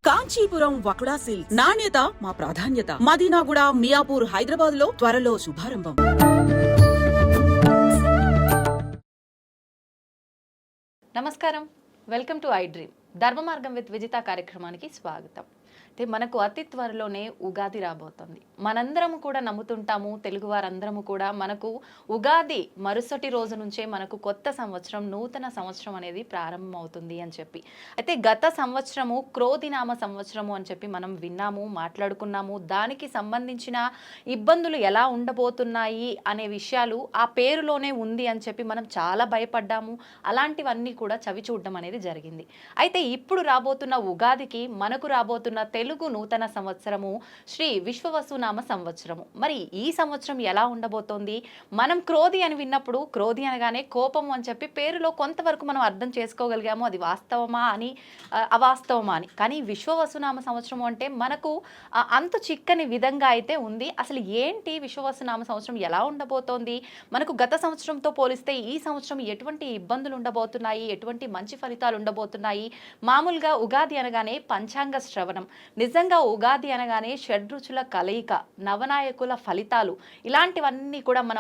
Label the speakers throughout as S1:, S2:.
S1: Kanchipuram వకుడా silk నాణ్యత మా ప్రాధాన్యత. మదీనాగూడ, మియాపూర్, హైదరాబాద్ లో త్వరలో శుభారంభం.
S2: నమస్కారం, వెల్కమ్ టు ఐ డ్రీమ్. ధర్మ మార్గం విత్ విజిత కార్యక్రమానికి స్వాగతం. అయితే మనకు అతి త్వరలోనే ఉగాది రాబోతుంది. మనందరము కూడా నమ్ముతుంటాము, తెలుగు వారందరము కూడా మనకు ఉగాది మరుసటి రోజు నుంచే మనకు కొత్త సంవత్సరం, నూతన సంవత్సరం అనేది ప్రారంభం అవుతుంది అని చెప్పి. అయితే గత సంవత్సరము క్రోధినామ సంవత్సరము అని చెప్పి మనం విన్నాము, మాట్లాడుకున్నాము. దానికి సంబంధించిన ఇబ్బందులు ఎలా ఉండబోతున్నాయి అనే విషయాలు ఆ పేరులోనే ఉంది అని చెప్పి మనం చాలా భయపడ్డాము. అలాంటివన్నీ కూడా చవి చూడడం అనేది జరిగింది. అయితే ఇప్పుడు రాబోతున్న ఉగాదికి మనకు రాబోతున్న తెలుగు నూతన సంవత్సరము శ్రీ విశ్వవసునామ సంవత్సరము. మరి ఈ సంవత్సరం ఎలా ఉండబోతోంది? మనం క్రోధి అని విన్నప్పుడు, క్రోధి అనగానే కోపము అని చెప్పి పేరులో కొంతవరకు మనం అర్థం చేసుకోగలిగాము. అది వాస్తవమా అని, అవాస్తవమా అని. కానీ విశ్వవసునామ సంవత్సరము అంటే మనకు అంతు చిక్కని విధంగా అయితే ఉంది. అసలు ఏంటి విశ్వవసునామ సంవత్సరం, ఎలా ఉండబోతోంది? మనకు గత సంవత్సరంతో పోలిస్తే ఈ సంవత్సరం ఎటువంటి ఇబ్బందులు ఉండబోతున్నాయి, ఎటువంటి మంచి ఫలితాలు ఉండబోతున్నాయి? మామూలుగా ఉగాది అనగానే పంచాంగ శ్రవణం, నిజంగా ఉగాది అనగానే షడ్రుచుల కలయిక, నవనాయకుల ఫలితాలు, ఇలాంటివన్నీ కూడా మన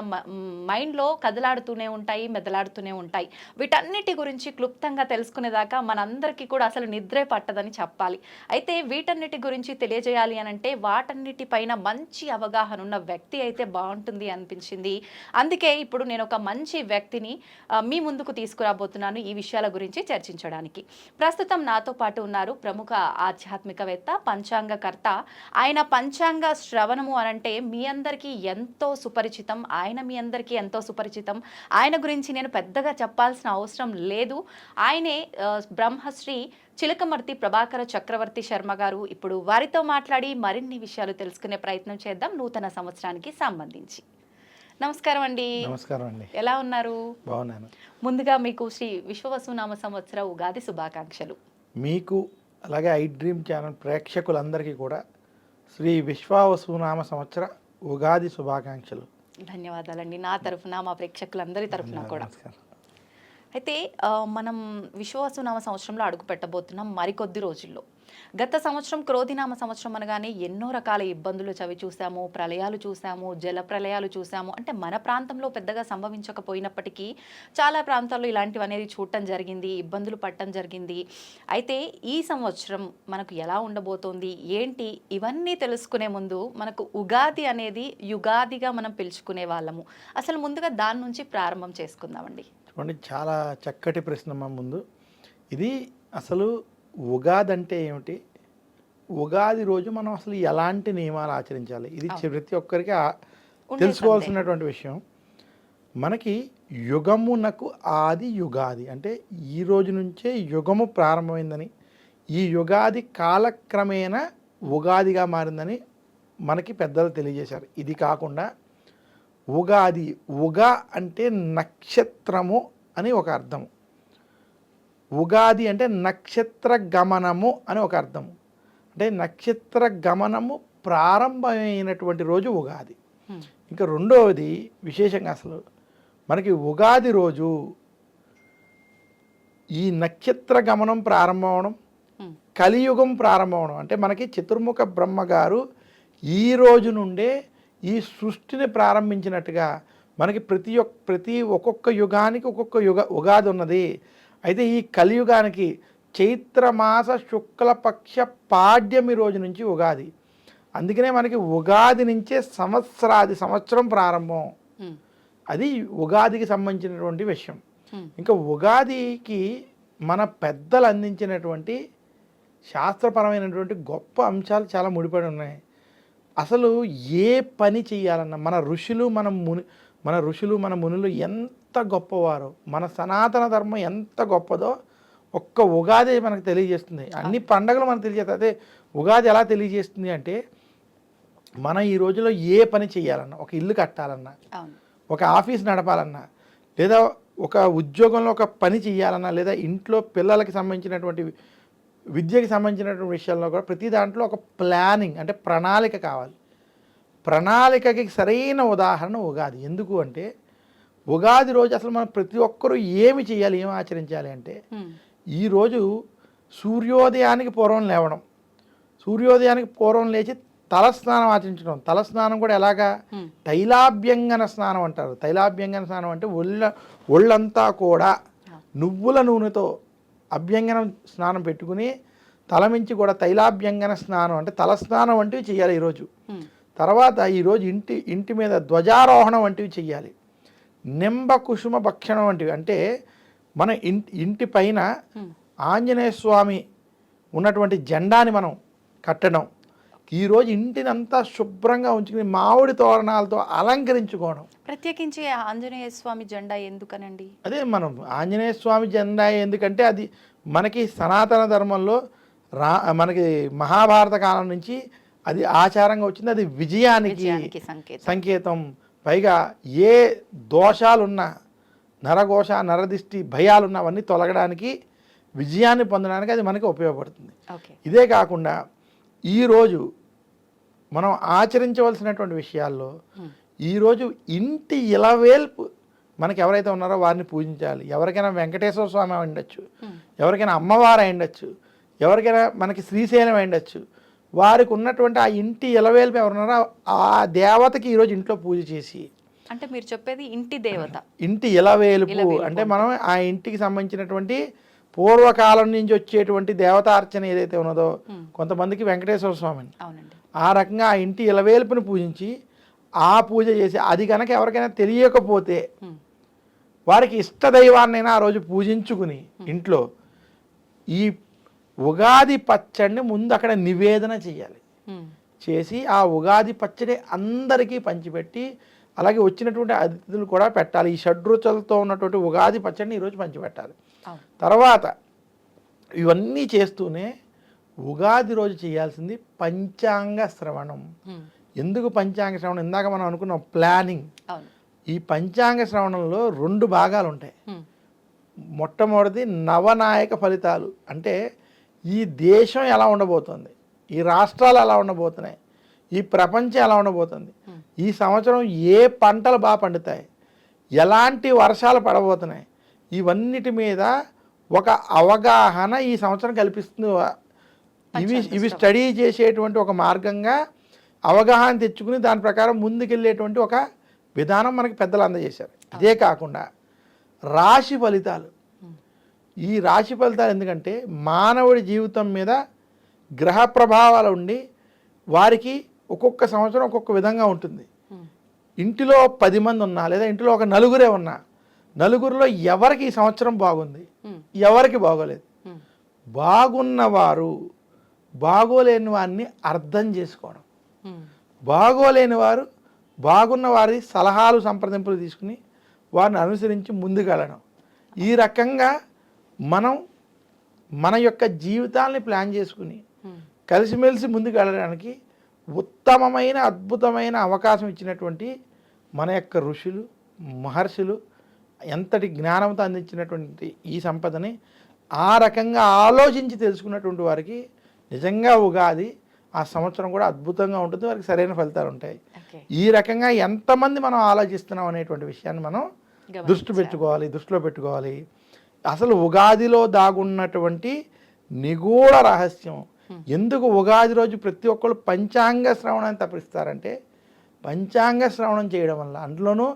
S2: మైండ్లో కదలాడుతూనే ఉంటాయి, మెదలాడుతూనే ఉంటాయి. వీటన్నిటి గురించి క్లుప్తంగా తెలుసుకునేదాకా మనందరికీ కూడా అసలు నిద్రే పట్టదని చెప్పాలి. అయితే వీటన్నిటి గురించి తెలియజేయాలి అని అంటే వాటన్నిటిపైన మంచి అవగాహన ఉన్న వ్యక్తి అయితే బాగుంటుంది అనిపించింది. అందుకే ఇప్పుడు నేను ఒక మంచి వ్యక్తిని మీ ముందుకు తీసుకురాబోతున్నాను ఈ విషయాల గురించి చర్చించడానికి. ప్రస్తుతం నాతో పాటు ఉన్నారు ప్రముఖ ఆధ్యాత్మికవేత్త, పంచాంగకర్త. ఆయన పంచాంగ శ్రవణము అనంటే మీ అందరికీ ఎంతో సుపరిచితం. ఆయన మీ అందరికీ ఎంతో సుపరిచితం. ఆయన గురించి నేను పెద్దగా చెప్పాల్సిన అవసరం లేదు. ఆయనే బ్రహ్మశ్రీ చిలకమర్తి ప్రభాకర చక్రవర్తి శర్మ గారు. ఇప్పుడు వారితో మాట్లాడి మరిన్ని విషయాలు తెలుసుకునే ప్రయత్నం చేద్దాం నూతన సంవత్సరానికి సంబంధించి. నమస్కారం అండి.
S3: నమస్కారం అండి.
S2: ఎలా ఉన్నారు?
S3: బాగున్నాను.
S2: ముందుగా మీకు శ్రీ విశ్వవసునామ సంవత్సర ఉగాది శుభాకాంక్షలు.
S3: మీకు అలాగే ఐ డ్రీమ్ ఛానల్ ప్రేక్షకులందరికీ కూడా శ్రీ విశ్వవసునామ సంవత్సర ఉగాది శుభాకాంక్షలు.
S2: ధన్యవాదాలండి. నా తరఫున, మా ప్రేక్షకులందరి తరఫున కూడా. అయితే మనం విశ్వవసునామ సంవత్సరంలో అడుగు పెట్టబోతున్నాం మరికొద్ది రోజుల్లో. గత సంవత్సరం క్రోధినామ సంవత్సరం అనగానే ఎన్నో రకాల ఇబ్బందులు చవి చూసాము, ప్రళయాలు చూసాము, జల ప్రళయాలు చూసాము. అంటే మన ప్రాంతంలో పెద్దగా సంభవించకపోయినప్పటికీ చాలా ప్రాంతాల్లో ఇలాంటివి అనేది చూడటం జరిగింది, ఇబ్బందులు పడటం జరిగింది. అయితే ఈ సంవత్సరం మనకు ఎలా ఉండబోతోంది, ఏంటి, ఇవన్నీ తెలుసుకునే ముందు మనకు ఉగాది అనేది యుగాదిగా మనం పిలుచుకునే వాళ్ళము. అసలు ముందుగా దాని నుంచి ప్రారంభం చేసుకుందామండి.
S3: చూడండి, చాలా చక్కటి ప్రశ్న మా ముందు. ఇది అసలు ఉగాది అంటే ఏమిటి, ఉగాది రోజు మనం అసలు ఎలాంటి నియమాలు ఆచరించాలి, ఇది ప్రతి ఒక్కరికి తెలుసుకోవాల్సినటువంటి విషయం. మనకి యుగమునకు ఆది యుగాది అంటే ఈ రోజు నుంచే యుగము ప్రారంభమైందని, ఈ యుగాది కాలక్రమేణా ఉగాదిగా మారిందని మనకి పెద్దలు తెలియజేశారు. ఇది కాకుండా ఉగాది, ఉగా అంటే నక్షత్రము అని ఒక అర్థము, ఉగాది అంటే నక్షత్ర గమనము అని ఒక అర్థము. అంటే నక్షత్ర గమనము ప్రారంభమైనటువంటి రోజు ఉగాది. ఇంకా రెండవది విశేషంగా అసలు మనకి ఉగాది రోజు ఈ నక్షత్ర గమనం ప్రారంభం అవడం, కలియుగం ప్రారంభం అవడం. అంటే మనకి చతుర్ముఖ బ్రహ్మగారు ఈ రోజు నుండే ఈ సృష్టిని ప్రారంభించినట్టుగా మనకి ప్రతి ఒక్కొక్క యుగానికి ఒక్కొక్క ఉగాది ఉన్నది. అయితే ఈ కలియుగానికి చైత్రమాస శుక్లపక్ష పాడ్యమి రోజు నుంచి ఉగాది. అందుకనే మనకి ఉగాది నుంచే సంవత్సరం ప్రారంభం. అది ఉగాదికి సంబంధించినటువంటి విషయం. ఇంకా ఉగాదికి మన పెద్దలు అందించినటువంటి శాస్త్రపరమైనటువంటి గొప్ప అంశాలు చాలా ముడిపడి ఉన్నాయి. అసలు ఏ పని చేయాలన్నా మన ఋషులు మన మునులు ఎంత గొప్పవారో, మన సనాతన ధర్మం ఎంత గొప్పదో ఒక్క ఉగాది మనకు తెలియజేస్తుంది. అన్ని పండుగలు మనకు తెలియజేస్తాయి. అదే ఉగాది ఎలా తెలియజేస్తుంది అంటే, మనం ఈ రోజులో ఏ పని చేయాలన్నా, ఒక ఇల్లు కట్టాలన్నా, ఒక ఆఫీస్ నడపాలన్నా, లేదా ఒక ఉద్యోగంలో ఒక పని చేయాలన్నా, లేదా ఇంట్లో పిల్లలకి సంబంధించినటువంటి విద్యకి సంబంధించినటువంటి విషయాల్లో కూడా ప్రతి దాంట్లో ఒక ప్లానింగ్ అంటే ప్రణాళిక కావాలి. ప్రణాళికకి సరైన ఉదాహరణ ఉగాది. ఎందుకు అంటే ఉగాది రోజు అసలు మనం ప్రతి ఒక్కరూ ఏమి చేయాలి, ఏమి ఆచరించాలి అంటే, ఈరోజు సూర్యోదయానికి పూర్వం లేవడం, సూర్యోదయానికి పూర్వం లేచి తలస్నానం ఆచరించడం. తలస్నానం కూడా ఎలాగా, తైలాభ్యంగన స్నానం అంటారు. తైలాభ్యంగన స్నానం అంటే ఒళ్ళంతా కూడా నువ్వుల నూనెతో అభ్యంగనం స్నానం పెట్టుకుని తలమించి కూడా తైలాభ్యంగన స్నానం అంటే తలస్నానం వంటివి చేయాలి ఈరోజు. తర్వాత ఈరోజు ఇంటి మీద ధ్వజారోహణం వంటివి చెయ్యాలి. నింబ కుసుమ భక్షణం వంటివి అంటే మన ఇంటి పైన ఆంజనేయ స్వామి ఉన్నటువంటి జెండాని మనం కట్టడం. ఈరోజు ఇంటినంతా శుభ్రంగా ఉంచుకుని మామిడి తోరణాలతో అలంకరించుకోవడం.
S2: ప్రత్యేకించి ఆంజనేయ స్వామి జెండా ఎందుకనండి?
S3: అదే మనం ఆంజనేయ స్వామి జెండా ఎందుకంటే అది మనకి సనాతన ధర్మంలో మనకి మహాభారత కాలం నుంచి అది ఆచారంగా వచ్చింది. అది విజయానికి సంకేతం. పైగా ఏ దోషాలున్నా, నరఘోష నరదిష్టి భయాలున్నా అవన్నీ తొలగడానికి, విజయాన్ని పొందడానికి అది మనకి ఉపయోగపడుతుంది. ఇదే కాకుండా ఈరోజు మనం ఆచరించవలసినటువంటి విషయాల్లో ఈరోజు ఇంటి ఇలవేల్పు మనకి ఎవరైతే ఉన్నారో వారిని పూజించాలి. ఎవరికైనా వెంకటేశ్వర స్వామి అయి ఉండొచ్చు, ఎవరికైనా అమ్మవారు అయి ఉండొచ్చు, ఎవరికైనా మనకి శ్రీశైలం అయి ఉండొచ్చు. వారికి ఉన్నటువంటి ఆ ఇంటి ఇలవేల్పు ఎవరున్నారో ఆ దేవతకి ఈరోజు ఇంట్లో పూజ చేసి,
S2: అంటే మీరు చెప్పేది ఇంటి దేవత,
S3: ఇంటి ఇలవేలుపు అంటే మనం ఆ ఇంటికి సంబంధించినటువంటి పూర్వకాలం నుంచి వచ్చేటువంటి దేవతార్చన ఏదైతే ఉన్నదో, కొంతమందికి వెంకటేశ్వర స్వామిని, ఆ రకంగా ఆ ఇంటి ఇలవేల్పుని పూజించి ఆ పూజ చేసి, అది కనుక ఎవరికైనా తెలియకపోతే వారికి ఇష్టదైవాన్నైనా ఆ రోజు పూజించుకుని ఇంట్లో ఈ ఉగాది పచ్చడిని ముందు అక్కడ నివేదన చేయాలి. చేసి ఆ ఉగాది పచ్చడి అందరికీ పంచిపెట్టి, అలాగే వచ్చినటువంటి అతిథులు కూడా పెట్టాలి. ఈ షడ్రుచులతో ఉన్నటువంటి ఉగాది పచ్చడిని ఈరోజు పంచిపెట్టాలి. తర్వాత ఇవన్నీ చేస్తూనే ఉగాది రోజు చేయాల్సింది పంచాంగ శ్రవణం. ఎందుకు పంచాంగ శ్రవణం? ఇందాక మనం అనుకున్నాం ప్లానింగ్. ఈ పంచాంగ శ్రవణంలో 2 భాగాలు ఉంటాయి. మొట్టమొదటిది నవనాయక ఫలితాలు, అంటే ఈ దేశం ఎలా ఉండబోతుంది, ఈ రాష్ట్రాలు ఎలా ఉండబోతున్నాయి, ఈ ప్రపంచం ఎలా ఉండబోతుంది, ఈ సంవత్సరం ఏ పంటలు బాగా పండుతాయి, ఎలాంటి వర్షాలు పడబోతున్నాయి, ఇవన్నిటి మీద ఒక అవగాహన ఈ సంవత్సరం కల్పిస్తుంది. ఇవి స్టడీ చేసేటువంటి ఒక మార్గంగా అవగాహన తెచ్చుకుని దాని ప్రకారం ముందుకెళ్ళేటువంటి ఒక విధానం మనకి పెద్దలు అందజేశారు. ఇదే కాకుండా రాశి ఫలితాలు. ఈ రాశి ఫలితాలు ఎందుకంటే మానవుడి జీవితం మీద గ్రహ ప్రభావాలు ఉండి వారికి ఒక్కొక్క సంవత్సరం ఒక్కొక్క విధంగా ఉంటుంది. ఇంటిలో 10 మంది ఉన్నా, లేదా ఇంటిలో ఒక నలుగురే ఉన్నా, నలుగురిలో ఎవరికి ఈ సంవత్సరం బాగుంది, ఎవరికి బాగోలేదు, బాగున్నవారు బాగోలేని వారిని అర్థం చేసుకోవడం, బాగోలేని వారు బాగున్న వారి సలహాలు సంప్రదింపులు తీసుకుని వారిని అనుసరించి ముందుకెళ్ళడం. ఈ రకంగా మనం మన యొక్క జీవితాన్ని ప్లాన్ చేసుకుని కలిసిమెలిసి ముందుకు వెళ్ళడానికి ఉత్తమమైన అద్భుతమైన అవకాశం ఇచ్చినటువంటి మన యొక్క ఋషులు మహర్షులు ఎంతటి జ్ఞానంతో అందించినటువంటి ఈ సంపదని ఆ రకంగా ఆలోచించి తెలుసుకున్నటువంటి వారికి నిజంగా ఉగాది ఆ సంవత్సరం కూడా అద్భుతంగా ఉంటుంది, వారికి సరైన ఫలితాలు ఉంటాయి. ఈ రకంగా ఎంతమంది మనం ఆలోచిస్తున్నాం అనేటువంటి విషయాన్ని మనం దృష్టిలో పెట్టుకోవాలి. అసలు ఉగాదిలో దాగున్నటువంటి నిగూఢ రహస్యం, ఎందుకు ఉగాది రోజు ప్రతి ఒక్కళ్ళు పంచాంగ శ్రవణాన్ని తప్పిస్తారంటే, పంచాంగ శ్రవణం చేయడం వల్ల, అందులోనూ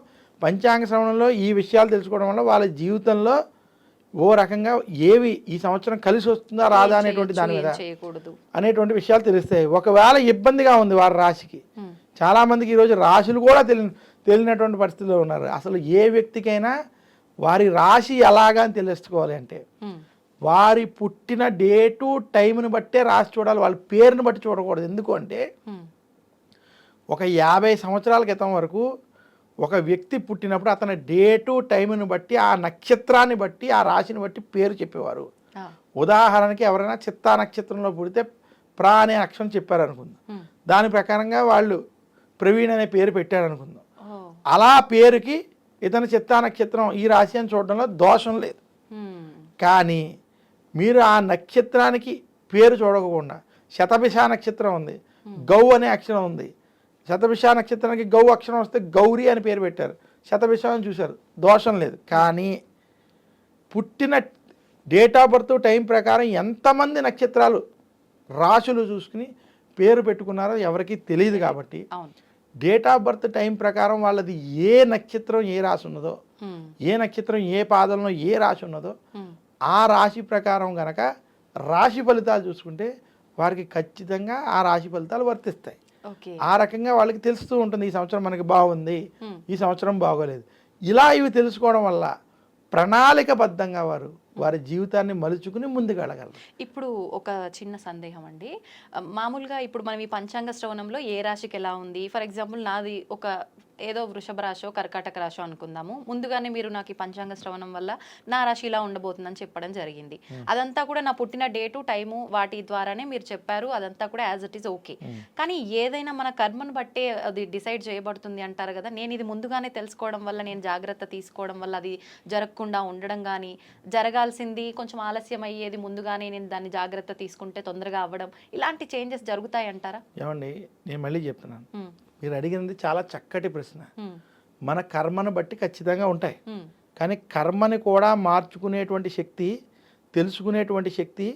S3: పంచాంగ శ్రవణంలో ఈ విషయాలు తెలుసుకోవడం వల్ల వాళ్ళ జీవితంలో ఓ రకంగా ఏవి ఈ సంవత్సరం కలిసి వస్తుందా రాదా అనేటువంటి దాని మీద అనేటువంటి విషయాలు తెలుస్తాయి. ఒకవేళ ఇబ్బందిగా ఉంది వారి రాశికి, చాలామందికి ఈరోజు రాశులు కూడా తెలియనటువంటి పరిస్థితిలో ఉన్నారు. అసలు ఏ వ్యక్తికైనా వారి రాశి ఎలాగా అని తెలుసుకోవాలి అంటే వారి పుట్టిన డేటు టైంని బట్టే రాసి చూడాలి, వాళ్ళ పేరుని బట్టి చూడకూడదు. ఎందుకు అంటే ఒక 50 సంవత్సరాల క్రితం వరకు ఒక వ్యక్తి పుట్టినప్పుడు అతని డేటు టైంని బట్టి, ఆ నక్షత్రాన్ని బట్టి, ఆ రాశిని బట్టి పేరు చెప్పేవారు. ఉదాహరణకి ఎవరైనా చిత్తా నక్షత్రంలో పుడితే ప్రా అనే అక్షరం చెప్పారు అనుకుందాం, దాని ప్రకారంగా వాళ్ళు ప్రవీణ్ అనే పేరు పెట్టారు అనుకుందాం. అలా పేరుకి ఇతని చిత్తా నక్షత్రం ఈ రాశి అని చూడడంలో దోషం లేదు. కానీ మీరు ఆ నక్షత్రానికి పేరు చూడకుండా శతభిష నక్షత్రం ఉంది, గౌ అనే అక్షరం ఉంది, శతభిష నక్షత్రానికి గౌ అక్షరం వస్తే గౌరీ అని పేరు పెట్టారు, శతభిష అని చూశారు, దోషం లేదు. కానీ పుట్టిన డేట్ ఆఫ్ బర్త్ టైం ప్రకారం ఎంతమంది నక్షత్రాలు రాశులు చూసుకుని పేరు పెట్టుకున్నారో ఎవరికీ తెలియదు కాబట్టి
S2: అవును.
S3: డేట్ ఆఫ్ బర్త్ టైం ప్రకారం వాళ్ళది ఏ నక్షత్రం ఏ రాశి ఉన్నదో, ఏ నక్షత్రం ఏ పాదంలో ఏ రాశి ఉన్నదో ఆ రాశి ప్రకారం గనక రాశి ఫలితాలు చూసుకుంటే వారికి ఖచ్చితంగా ఆ రాశి ఫలితాలు వర్తిస్తాయి.
S2: ఓకే.
S3: ఆ రకంగా వాళ్ళకి తెలుస్తూ ఉంటుంది, ఈ సంవత్సరం మనకి బాగుంది, ఈ సంవత్సరం బాగోలేదు. ఇలా ఇవి తెలుసుకోవడం వల్ల ప్రణాళికబద్ధంగా వారి జీవితాన్ని మలుచుకుని ముందుకు వెళ్ళగలరు.
S2: ఇప్పుడు ఒక చిన్న సందేహం అండి, మామూలుగా ఇప్పుడు మనం ఈ పంచాంగ శ్రవణంలో ఏ రాశికి ఎలా ఉంది, ఫర్ ఎగ్జాంపుల్ నాది ఒక ఏదో వృషభ రాశో కర్కాటక రాశో అనుకుందాము, ముందుగానే మీరు నాకు ఈ పంచాంగ శ్రవణం వల్ల నా రాశి ఇలా ఉండబోతుందని చెప్పడం జరిగింది. అదంతా కూడా నా పుట్టిన డేటు టైము వాటి ద్వారానే మీరు చెప్పారు, అదంతా కూడా యాజ్ ఇట్ ఈస్ ఓకే. కానీ ఏదైనా మన కర్మను బట్టే అది డిసైడ్ చేయబడుతుంది అంటారు కదా, నేను ఇది ముందుగానే తెలుసుకోవడం వల్ల, నేను జాగ్రత్త తీసుకోవడం వల్ల అది జరగకుండా ఉండడం కానీ, జరగాల్సింది కొంచెం ఆలస్యం అయ్యేది ముందుగానే నేను దాన్ని జాగ్రత్త తీసుకుంటే తొందరగా అవ్వడం, ఇలాంటి చేంజెస్ జరుగుతాయి అంటారా?
S3: ఏమండి, నేను మళ్ళీ చెప్తున్నాను, మీరు అడిగినది చాలా చక్కటి ప్రశ్న. మన కర్మను బట్టి ఖచ్చితంగా ఉంటాయి, కానీ కర్మని కూడా మార్చుకునేటువంటి శక్తి, తెలుసుకునేటువంటి శక్తి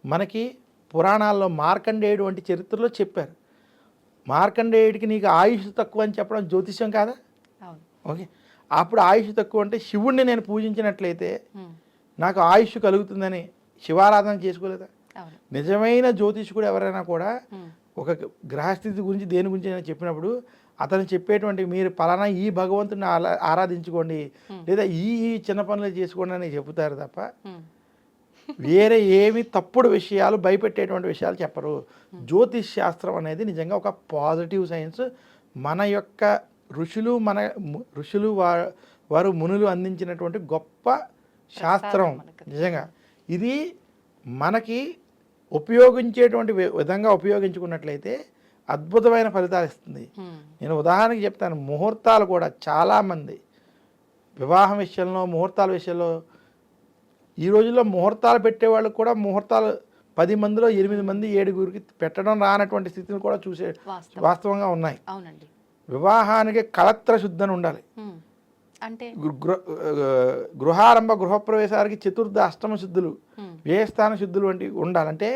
S3: మనకి పురాణాల్లో మార్కండేయుడు వంటి చరిత్రలో చెప్పారు. మార్కండేయుడికి నీకు ఆయుష్ తక్కువ అని చెప్పడం జ్యోతిష్యం కాదా? ఓకే, అప్పుడు ఆయుష్ తక్కువ అంటే శివుణ్ణి నేను పూజించినట్లయితే నాకు ఆయుష్ కలుగుతుందని శివారాధన చేసుకోలేదా? నిజమైన జ్యోతిష్కుడు ఎవరైనా కూడా ఒక గ్రహస్థితి గురించి దేని గురించి చెప్పినప్పుడు అతను చెప్పేటువంటి మీరు పలానా ఈ భగవంతుని ఆరాధించుకోండి లేదా ఈ చిన్న పనులు చేసుకోండి అని చెబుతారు తప్ప వేరే ఏమి తప్పుడు విషయాలు భయపెట్టేటువంటి విషయాలు చెప్పరు. జ్యోతిష్ శాస్త్రం అనేది నిజంగా ఒక పాజిటివ్ సైన్స్. మన యొక్క ఋషులు వారు మునులు అందించినటువంటి గొప్ప శాస్త్రం. నిజంగా ఇది మనకి ఉపయోగించేటువంటి విధంగా ఉపయోగించుకున్నట్లయితే అద్భుతమైన ఫలితాలు ఇస్తుంది. నేను ఉదాహరణకి చెప్తాను, ముహూర్తాలు కూడా చాలామంది వివాహం విషయంలో ముహూర్తాల విషయంలో ఈ రోజుల్లో ముహూర్తాలు పెట్టేవాళ్ళు కూడా ముహూర్తాలు 10 మందిలో 8 మంది 7గురికి పెట్టడం రానటువంటి స్థితిని కూడా చూసే వాస్తవంగా ఉన్నాయి. వివాహానికి కళత్ర శుద్ధి ఉండాలి,
S2: అంటే
S3: గృహారంభ గృహప్రవేశానికి చతుర్థ అష్టమ శుద్ధులు వ్యయస్థాన శుద్ధులు వంటివి ఉండాలంటే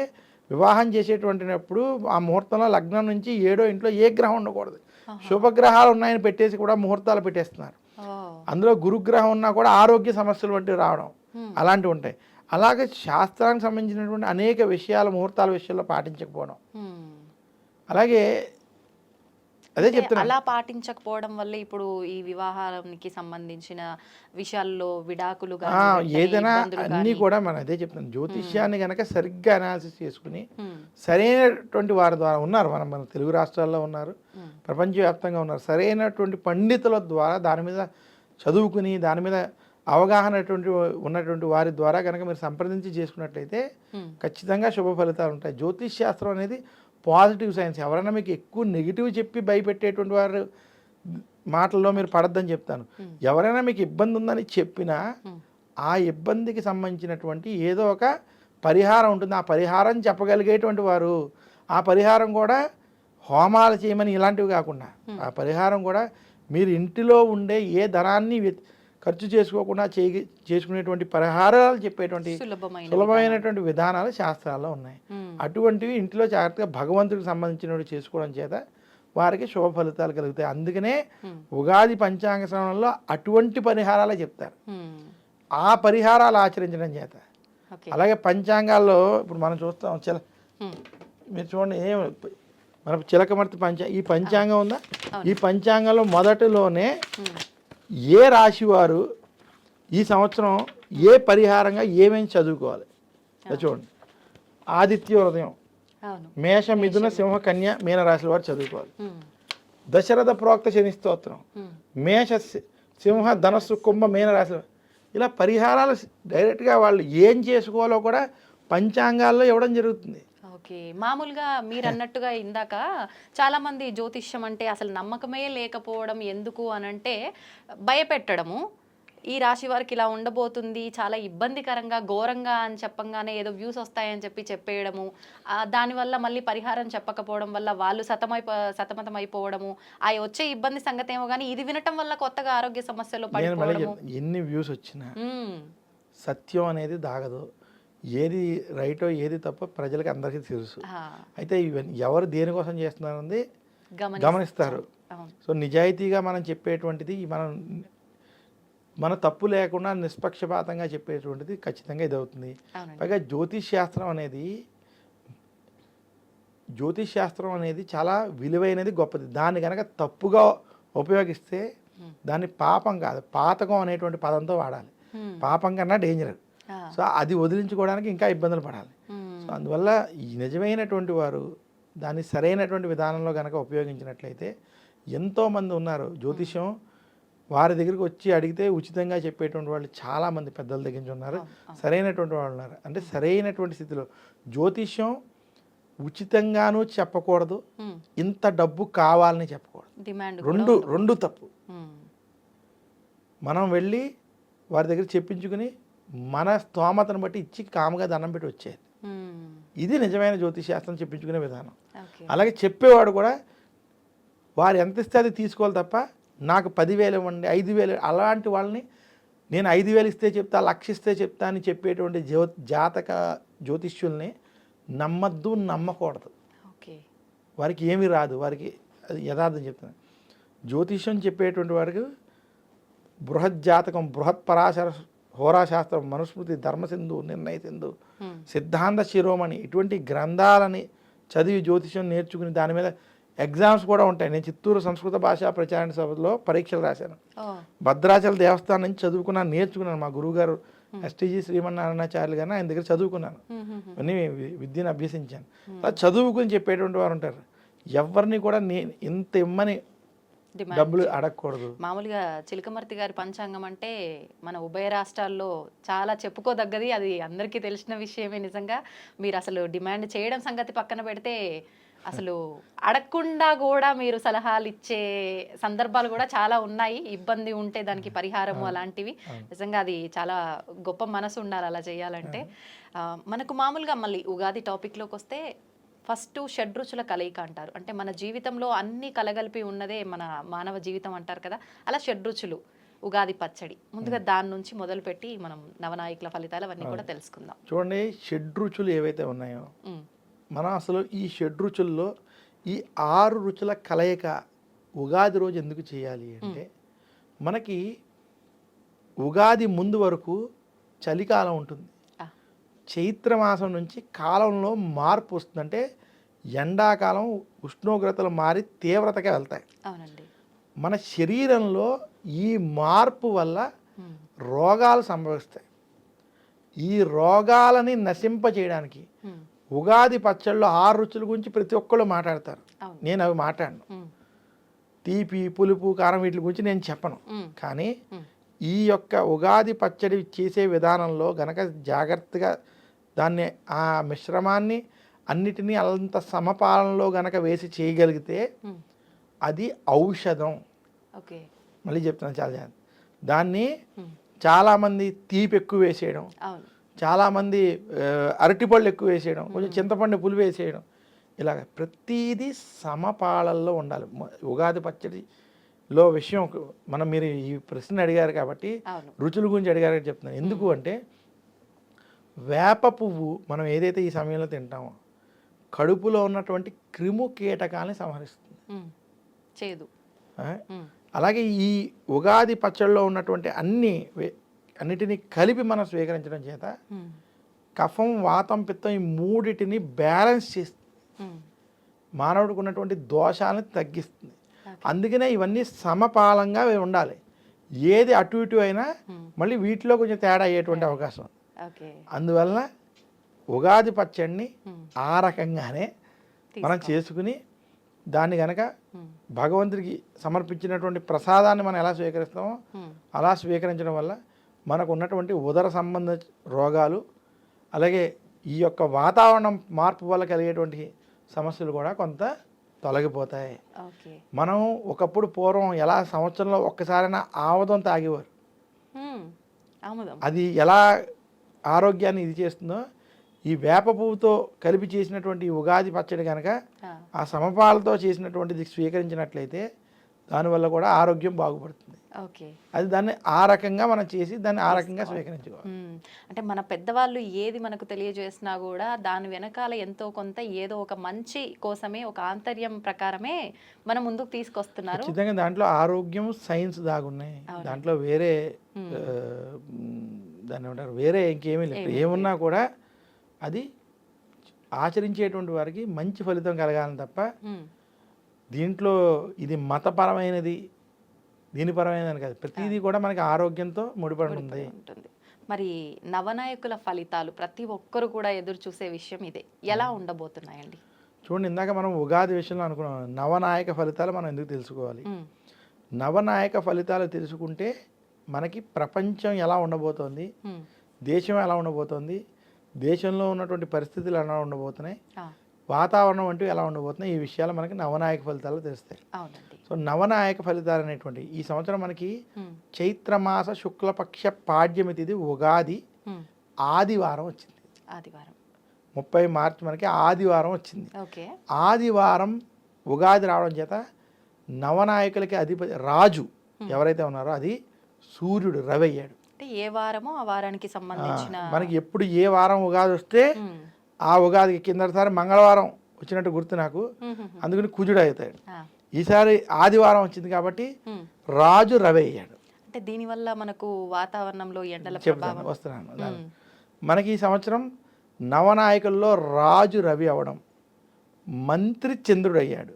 S3: వివాహం చేసేటువంటినప్పుడు ఆ ముహూర్తంలో లగ్నం నుంచి 7వ ఇంట్లో ఏ గ్రహం ఉండకూడదు. శుభగ్రహాలు ఉన్నాయని పెట్టేసి కూడా ముహూర్తాలు పెట్టేస్తున్నారు. అందులో గురుగ్రహం ఉన్నా కూడా ఆరోగ్య సమస్యలు వంటివి రావడం అలాంటివి ఉంటాయి. అలాగే శాస్త్రానికి సంబంధించినటువంటి అనేక విషయాలు ముహూర్తాల విషయంలో పాటించకపోవడం, అలాగే అదే చెప్తున్నా,
S2: అలా పాటించకపోవడం వల్ల ఇప్పుడు ఈ వివాహానికి సంబంధించిన విషయాల్లో విడాకులు
S3: ఏదైనా అన్నీ కూడా మనం అదే చెప్తున్నాం. జ్యోతిష్యాన్ని కనుక సరిగ్గా అనాలిసిస్ చేసుకుని సరైనటువంటి వారి ద్వారా ఉన్నారు, మన తెలుగు రాష్ట్రాల్లో ఉన్నారు, ప్రపంచవ్యాప్తంగా ఉన్నారు, సరైనటువంటి పండితుల ద్వారా దాని మీద చదువుకుని దాని మీద అవగాహన ఉన్నటువంటి వారి ద్వారా కనుక మీరు సంప్రదించి చేసుకున్నట్లయితే ఖచ్చితంగా శుభ ఫలితాలు ఉంటాయి. జ్యోతిష్ శాస్త్రం అనేది పాజిటివ్ సైన్స్. ఎవరైనా మీకు ఎక్కువ నెగిటివ్ చెప్పి భయపెట్టేటువంటి వారు మాటల్లో మీరు పడద్దని చెప్తాను. ఎవరైనా మీకు ఇబ్బంది ఉందని చెప్పినా ఆ ఇబ్బందికి సంబంధించినటువంటి ఏదో ఒక పరిహారం ఉంటుంది. ఆ పరిహారం చెప్పగలిగేటువంటి వారు, ఆ పరిహారం కూడా హోమాలు చేయమని ఇలాంటివి కాకుండా ఆ పరిహారం కూడా మీరు ఇంటిలో ఉండే ఏ ధనాన్ని ఖర్చు చేసుకోకుండా చేసుకునేటువంటి పరిహారాలు చెప్పేటువంటి సులభమైనటువంటి విధానాలు శాస్త్రాల్లో ఉన్నాయి. అటువంటివి ఇంట్లో జాగ్రత్తగా భగవంతుడికి సంబంధించినవి చేసుకోవడం చేత వారికి శుభ ఫలితాలు కలుగుతాయి. అందుకనే ఉగాది పంచాంగ శ్రవణంలో అటువంటి పరిహారాలే చెప్తారు. ఆ పరిహారాలు ఆచరించడం చేత అలాగే పంచాంగాల్లో ఇప్పుడు మనం చూస్తాం, మీరు చూడండి, మన చిలకమర్తి ఈ పంచాంగం ఉందా, ఈ పంచాంగంలో మొదటిలోనే ఏ రాశి వారు ఈ సంవత్సరం ఏ పరిహారంగా ఏమేమి చదువుకోవాలి చూడండి. ఆదిత్య హృదయం, మేష మిథున సింహ కన్య మీన రాశుల వారు చదువుకోవాలి. దశరథ ప్రోక్త శని స్తోత్రం, మేష సింహ ధనస్సు కుంభ మీన రాశుల, ఇలా పరిహారాలు డైరెక్ట్గా వాళ్ళు ఏం చేసుకోవాలో కూడా పంచాంగాల్లో ఇవ్వడం జరుగుతుంది.
S2: ఓకే, మామూలుగా మీరు అన్నట్టుగా ఇందాక చాలా మంది జ్యోతిష్యం అంటే అసలు నమ్మకమే లేకపోవడం, ఎందుకు అనంటే భయపెట్టడము, ఈ రాశి వారికి ఇలా ఉండబోతుంది చాలా ఇబ్బందికరంగా ఘోరంగా అని చెప్పంగానే ఏదో వ్యూస్ వస్తాయని చెప్పేయడము, దానివల్ల మళ్ళీ పరిహారం చెప్పకపోవడం వల్ల వాళ్ళు సతమతం అయిపోవడము, ఆ వచ్చే ఇబ్బంది సంగతి ఏమో కానీ ఇది వినటం వల్ల కొత్తగా ఆరోగ్య సమస్యలు పడిపోవడము.
S3: ఎన్ని వ్యూస్ వచ్చినా సత్యం అనేది దాగదు, ఏది రైటో ఏది తప్పో ప్రజలకి అందరికీ తెలుసు. అయితే ఇవన్నీ ఎవరు దేనికోసం చేస్తున్నారన్నది గమనిస్తారు. సో నిజాయితీగా మనం చెప్పేటువంటిది, మన తప్పు లేకుండా నిష్పక్షపాతంగా చెప్పేటువంటిది ఖచ్చితంగా ఇది అవుతుంది. పైగా జ్యోతిష్ శాస్త్రం అనేది చాలా విలువైనది, గొప్పది. దాన్ని కనుక తప్పుగా ఉపయోగిస్తే దాన్ని పాపం కాదు, పాతకం అనేటువంటి పదంతో వాడాలి. పాపం కన్నా డేంజర్. సో అది వదిలించుకోవడానికి ఇంకా ఇబ్బందులు పడాలి. సో అందువల్ల ఈ నిజమైనటువంటి వారు దాన్ని సరైనటువంటి విధానంలో కనుక ఉపయోగించినట్లయితే, ఎంతోమంది ఉన్నారు జ్యోతిష్యం వారి దగ్గరికి వచ్చి అడిగితే ఉచితంగా చెప్పేటువంటి వాళ్ళు చాలామంది పెద్దల దగ్గర నుంచి ఉన్నారు, సరైనటువంటి వాళ్ళు ఉన్నారు. అంటే సరైనటువంటి స్థితిలో జ్యోతిష్యం ఉచితంగానూ చెప్పకూడదు, ఇంత డబ్బు కావాలని చెప్పకూడదు. రెండు తప్పు. మనం వెళ్ళి వారి దగ్గర చెప్పించుకుని మన స్తోమతను బట్టి ఇచ్చి కాముగా దండం పెట్టి వచ్చేది. ఇది నిజమైన జ్యోతిష్ శాస్త్రం చెప్పించుకునే విధానం. అలాగే చెప్పేవాడు కూడా వారు ఎంత ఇస్తే అది తీసుకోవాలి తప్ప, నాకు 10,000 ఇవ్వండి, 5,000, అలాంటి వాళ్ళని నేను 5,000 ఇస్తే చెప్తా, 1,00,000 ఇస్తే చెప్తా అని చెప్పేటువంటి జాతక జ్యోతిష్యుల్ని నమ్మద్దు, నమ్మకూడదు. వారికి ఏమీ రాదు, వారికి యథార్థం చెప్తున్నాను. జ్యోతిష్యం చెప్పేటువంటి వారికి బృహత్ జాతకం, బృహత్ పరాశర హోరాశాస్త్రం, మనుస్మృతి, ధర్మసింధు, నిర్ణయ సింధు, సిద్ధాంత శిరోమణి, ఇటువంటి గ్రంథాలని చదివి జ్యోతిష్యం నేర్చుకుని దాని మీద ఎగ్జామ్స్ కూడా ఉంటాయి. నేను చిత్తూరు సంస్కృత భాషా ప్రచారణ సభలో పరీక్షలు రాశాను. భద్రాచల దేవస్థానం నుంచి చదువుకున్నాను, నేర్చుకున్నాను. మా గురువుగారు ఎస్టీజీ శ్రీమన్నారాయణాచార్యులు గారిని ఆయన దగ్గర చదువుకున్నాను, అన్నీ విద్యను అభ్యసించాను. అలా చదువుకుని చెప్పేటువంటి వారు ఉంటారు. ఎవరిని కూడా నేను ఇంత ఇమ్మని డబ్బులు అడగకూడదు.
S2: మామూలుగా చిలకమర్తి గారి పంచాంగం అంటే మన ఉభయ రాష్ట్రాల్లో చాలా చెప్పుకోదగ్గది, అది అందరికీ తెలిసిన విషయమే. నిజంగా మీరు అసలు డిమాండ్ చేయడం సంగతి పక్కన పెడితే, అసలు అడగకుండా కూడా మీరు సలహాలు ఇచ్చే సందర్భాలు కూడా చాలా ఉన్నాయి. ఇబ్బంది ఉంటే దానికి పరిహారము అలాంటివి. నిజంగా అది చాలా గొప్ప మనసు ఉండాలి అలా చేయాలంటే. మనకు మామూలుగా మళ్ళీ ఉగాది టాపిక్లోకి వస్తే, ఫస్ట్ షడ్రుచుల కలయిక అంటారు. అంటే మన జీవితంలో అన్ని కలగలిపి ఉన్నదే మన మానవ జీవితం అంటారు కదా. అలా షడ్రుచులు, ఉగాది పచ్చడి, ముందుగా దాని నుంచి మొదలుపెట్టి మనం నవనాయకుల ఫలితాలు అవన్నీ కూడా తెలుసుకుందాం.
S3: చూడండి, షడ్రుచులు ఏవైతే ఉన్నాయో, మనం అసలు ఈ షడ్రుచుల్లో ఈ 6 రుచుల కలయిక ఉగాది రోజు ఎందుకు చేయాలి అంటే, మనకి ఉగాది ముందు వరకు చలికాలం ఉంటుంది. చైత్రమాసం నుంచి కాలంలో మార్పు వస్తుంది. అంటే ఎండాకాలం ఉష్ణోగ్రతలు మారి తీవ్రతగా వెళ్తాయి. మన శరీరంలో ఈ మార్పు వల్ల రోగాలు సంభవిస్తాయి. ఈ రోగాలని నశింపచేయడానికి ఉగాది పచ్చళ్ళు 6 రుచుల గురించి ప్రతి ఒక్కళ్ళు మాట్లాడతారు. నేను అవి మాట్లాడను. తీపి, పులుపు, కారం వీటి గురించి నేను చెప్పను. కానీ ఈ యొక్క ఉగాది పచ్చడి చేసే విధానంలో గనక జాగ్రత్తగా దాన్ని, ఆ మిశ్రమాన్ని అన్నిటినీ అంత సమపాలనలో గనక వేసి చేయగలిగితే అది ఔషధం. మళ్ళీ చెప్తున్నాను, చాలా జాగ్రత్త. దాన్ని చాలామంది తీపి ఎక్కువ వేసేయడం, చాలామంది అరటిపళ్ళు ఎక్కువ వేసేయడం, కొంచెం చింతపండు పులి వేసేయడం, ఇలాగ ప్రతిదీ సమపాలల్లో ఉండాలి. ఉగాది పచ్చడిలో విషయం మీరు ఈ ప్రశ్న అడిగారు కాబట్టి రుచుల గురించి అడిగారు చెప్తున్నాను. ఎందుకు అంటే, వేప పువ్వు మనం ఏదైతే ఈ సమయంలో తింటామో కడుపులో ఉన్నటువంటి క్రిము కీటకాలని సంహరిస్తుంది.
S2: చేదు.
S3: అలాగే ఈ ఉగాది పచ్చడిలో ఉన్నటువంటి అన్నిటినీ కలిపి మనం స్వీకరించడం చేత కఫం, వాతం, పిత్తం ఈ మూడిటిని బ్యాలెన్స్ చేస్తుంది. మానవుడికి ఉన్నటువంటి దోషాలను తగ్గిస్తుంది. అందుకనే ఇవన్నీ సమపాలంగా ఉండాలి. ఏది అటు ఇటు అయినా మళ్ళీ వీటిలో కొంచెం తేడా అయ్యేటువంటి అవకాశం ఉంది. అందువలన ఉగాది పచ్చడిని ఆ రకంగానే మనం చేసుకుని దాన్ని గనక భగవంతుడికి సమర్పించినటువంటి ప్రసాదాన్ని మనం ఎలా స్వీకరిస్తామో అలా స్వీకరించడం వల్ల మనకు ఉన్నటువంటి ఉదర సంబంధ రోగాలు, అలాగే ఈ యొక్క వాతావరణం మార్పు వల్ల కలిగేటువంటి సమస్యలు కూడా కొంత తొలగిపోతాయి. మనం ఒకప్పుడు పూర్వం ఎలా సంవత్సరంలో ఒక్కసారైనా ఆముదం తాగేవారు. అది ఎలా ఆరోగ్యాన్ని ఇది చేస్తుందో, ఈ వేప పువ్వుతో కలిపి చేసినటువంటి ఉగాది పచ్చడి కనుక ఆ సమపాలతో చేసినటువంటిది స్వీకరించినట్లయితే దానివల్ల కూడా ఆరోగ్యం బాగుపడుతుంది.
S2: ఓకే.
S3: అది దాన్ని ఆ రకంగా మనం చేసి దాన్ని ఆ రకంగా స్వీకరించుకోవాలి.
S2: అంటే మన పెద్దవాళ్ళు ఏది మనకు తెలియజేసినా కూడా దాని వెనకాల ఎంతో కొంత ఏదో ఒక మంచి కోసమే, ఒక ఆంతర్యం ప్రకారమే మనం ముందుకు తీసుకొస్తున్నారు.
S3: ఖచ్చితంగా దాంట్లో ఆరోగ్యం సైన్స్ దాగున్నాయి. దాంట్లో వేరే దాన్ని ఏమంటారు, వేరే ఇంకేమీ లేదు. ఏమున్నా కూడా అది ఆచరించేటువంటి వారికి మంచి ఫలితం కలగాలని తప్ప దీంట్లో ఇది మతపరమైనది దీనిపరమైనది కాదు. ప్రతిదీ కూడా మనకి ఆరోగ్యంతో ముడిపడి
S2: ఉంటుంది. మరి నవనాయకుల ఫలితాలు ప్రతి ఒక్కరు కూడా ఎదురు చూసే విషయం ఇదే. ఎలా ఉండబోతున్నాయండి?
S3: చూడండి, ఇందాక మనం ఉగాది విషయంలో అనుకున్నాం, నవనాయక ఫలితాలు మనం ఎందుకు తెలుసుకోవాలి. నవనాయక ఫలితాలు తెలుసుకుంటే మనకి ప్రపంచం ఎలా ఉండబోతోంది, దేశం ఎలా ఉండబోతోంది, దేశంలో ఉన్నటువంటి పరిస్థితులు ఎలా ఉండబోతున్నాయి, వాతావరణం అంటూ ఎలా ఉండబోతున్నాయి, ఈ విషయాలు మనకి నవనాయక ఫలితాలు తెలుస్తాయి. సో నవనాయక ఫలితాలు అనేటువంటి ఈ సంవత్సరం మనకి చైత్రమాస శుక్లపక్ష పాడ్యమి తిథి ఉగాది ఆదివారం వచ్చింది. 30 మార్చి మనకి ఆదివారం వచ్చింది. ఆదివారం ఉగాది రావడం చేత నవనాయకులకి అధిపతి రాజు ఎవరైతే ఉన్నారో అది సూర్యుడు రవి అయ్యాడు.
S2: అంటే ఏ వారమో ఆ వారానికి సంబంధించిన
S3: మనకి ఎప్పుడు ఏ వారం ఉగాది వస్తే ఆ ఉగాదికి కిందసారి మంగళవారం వచ్చినట్టు గుర్తు నాకు, అందుకని కుజుడు అవుతాడు. ఈసారి ఆదివారం వచ్చింది కాబట్టి రాజు రవి అయ్యాడు.
S2: అంటే దీనివల్ల మనకు వాతావరణంలో ఎండల
S3: చెప్తాను, వస్తున్నాను. మనకి ఈ సంవత్సరం నవనాయకుల్లో రాజు రవి అవడం, మంత్రి చంద్రుడు అయ్యాడు,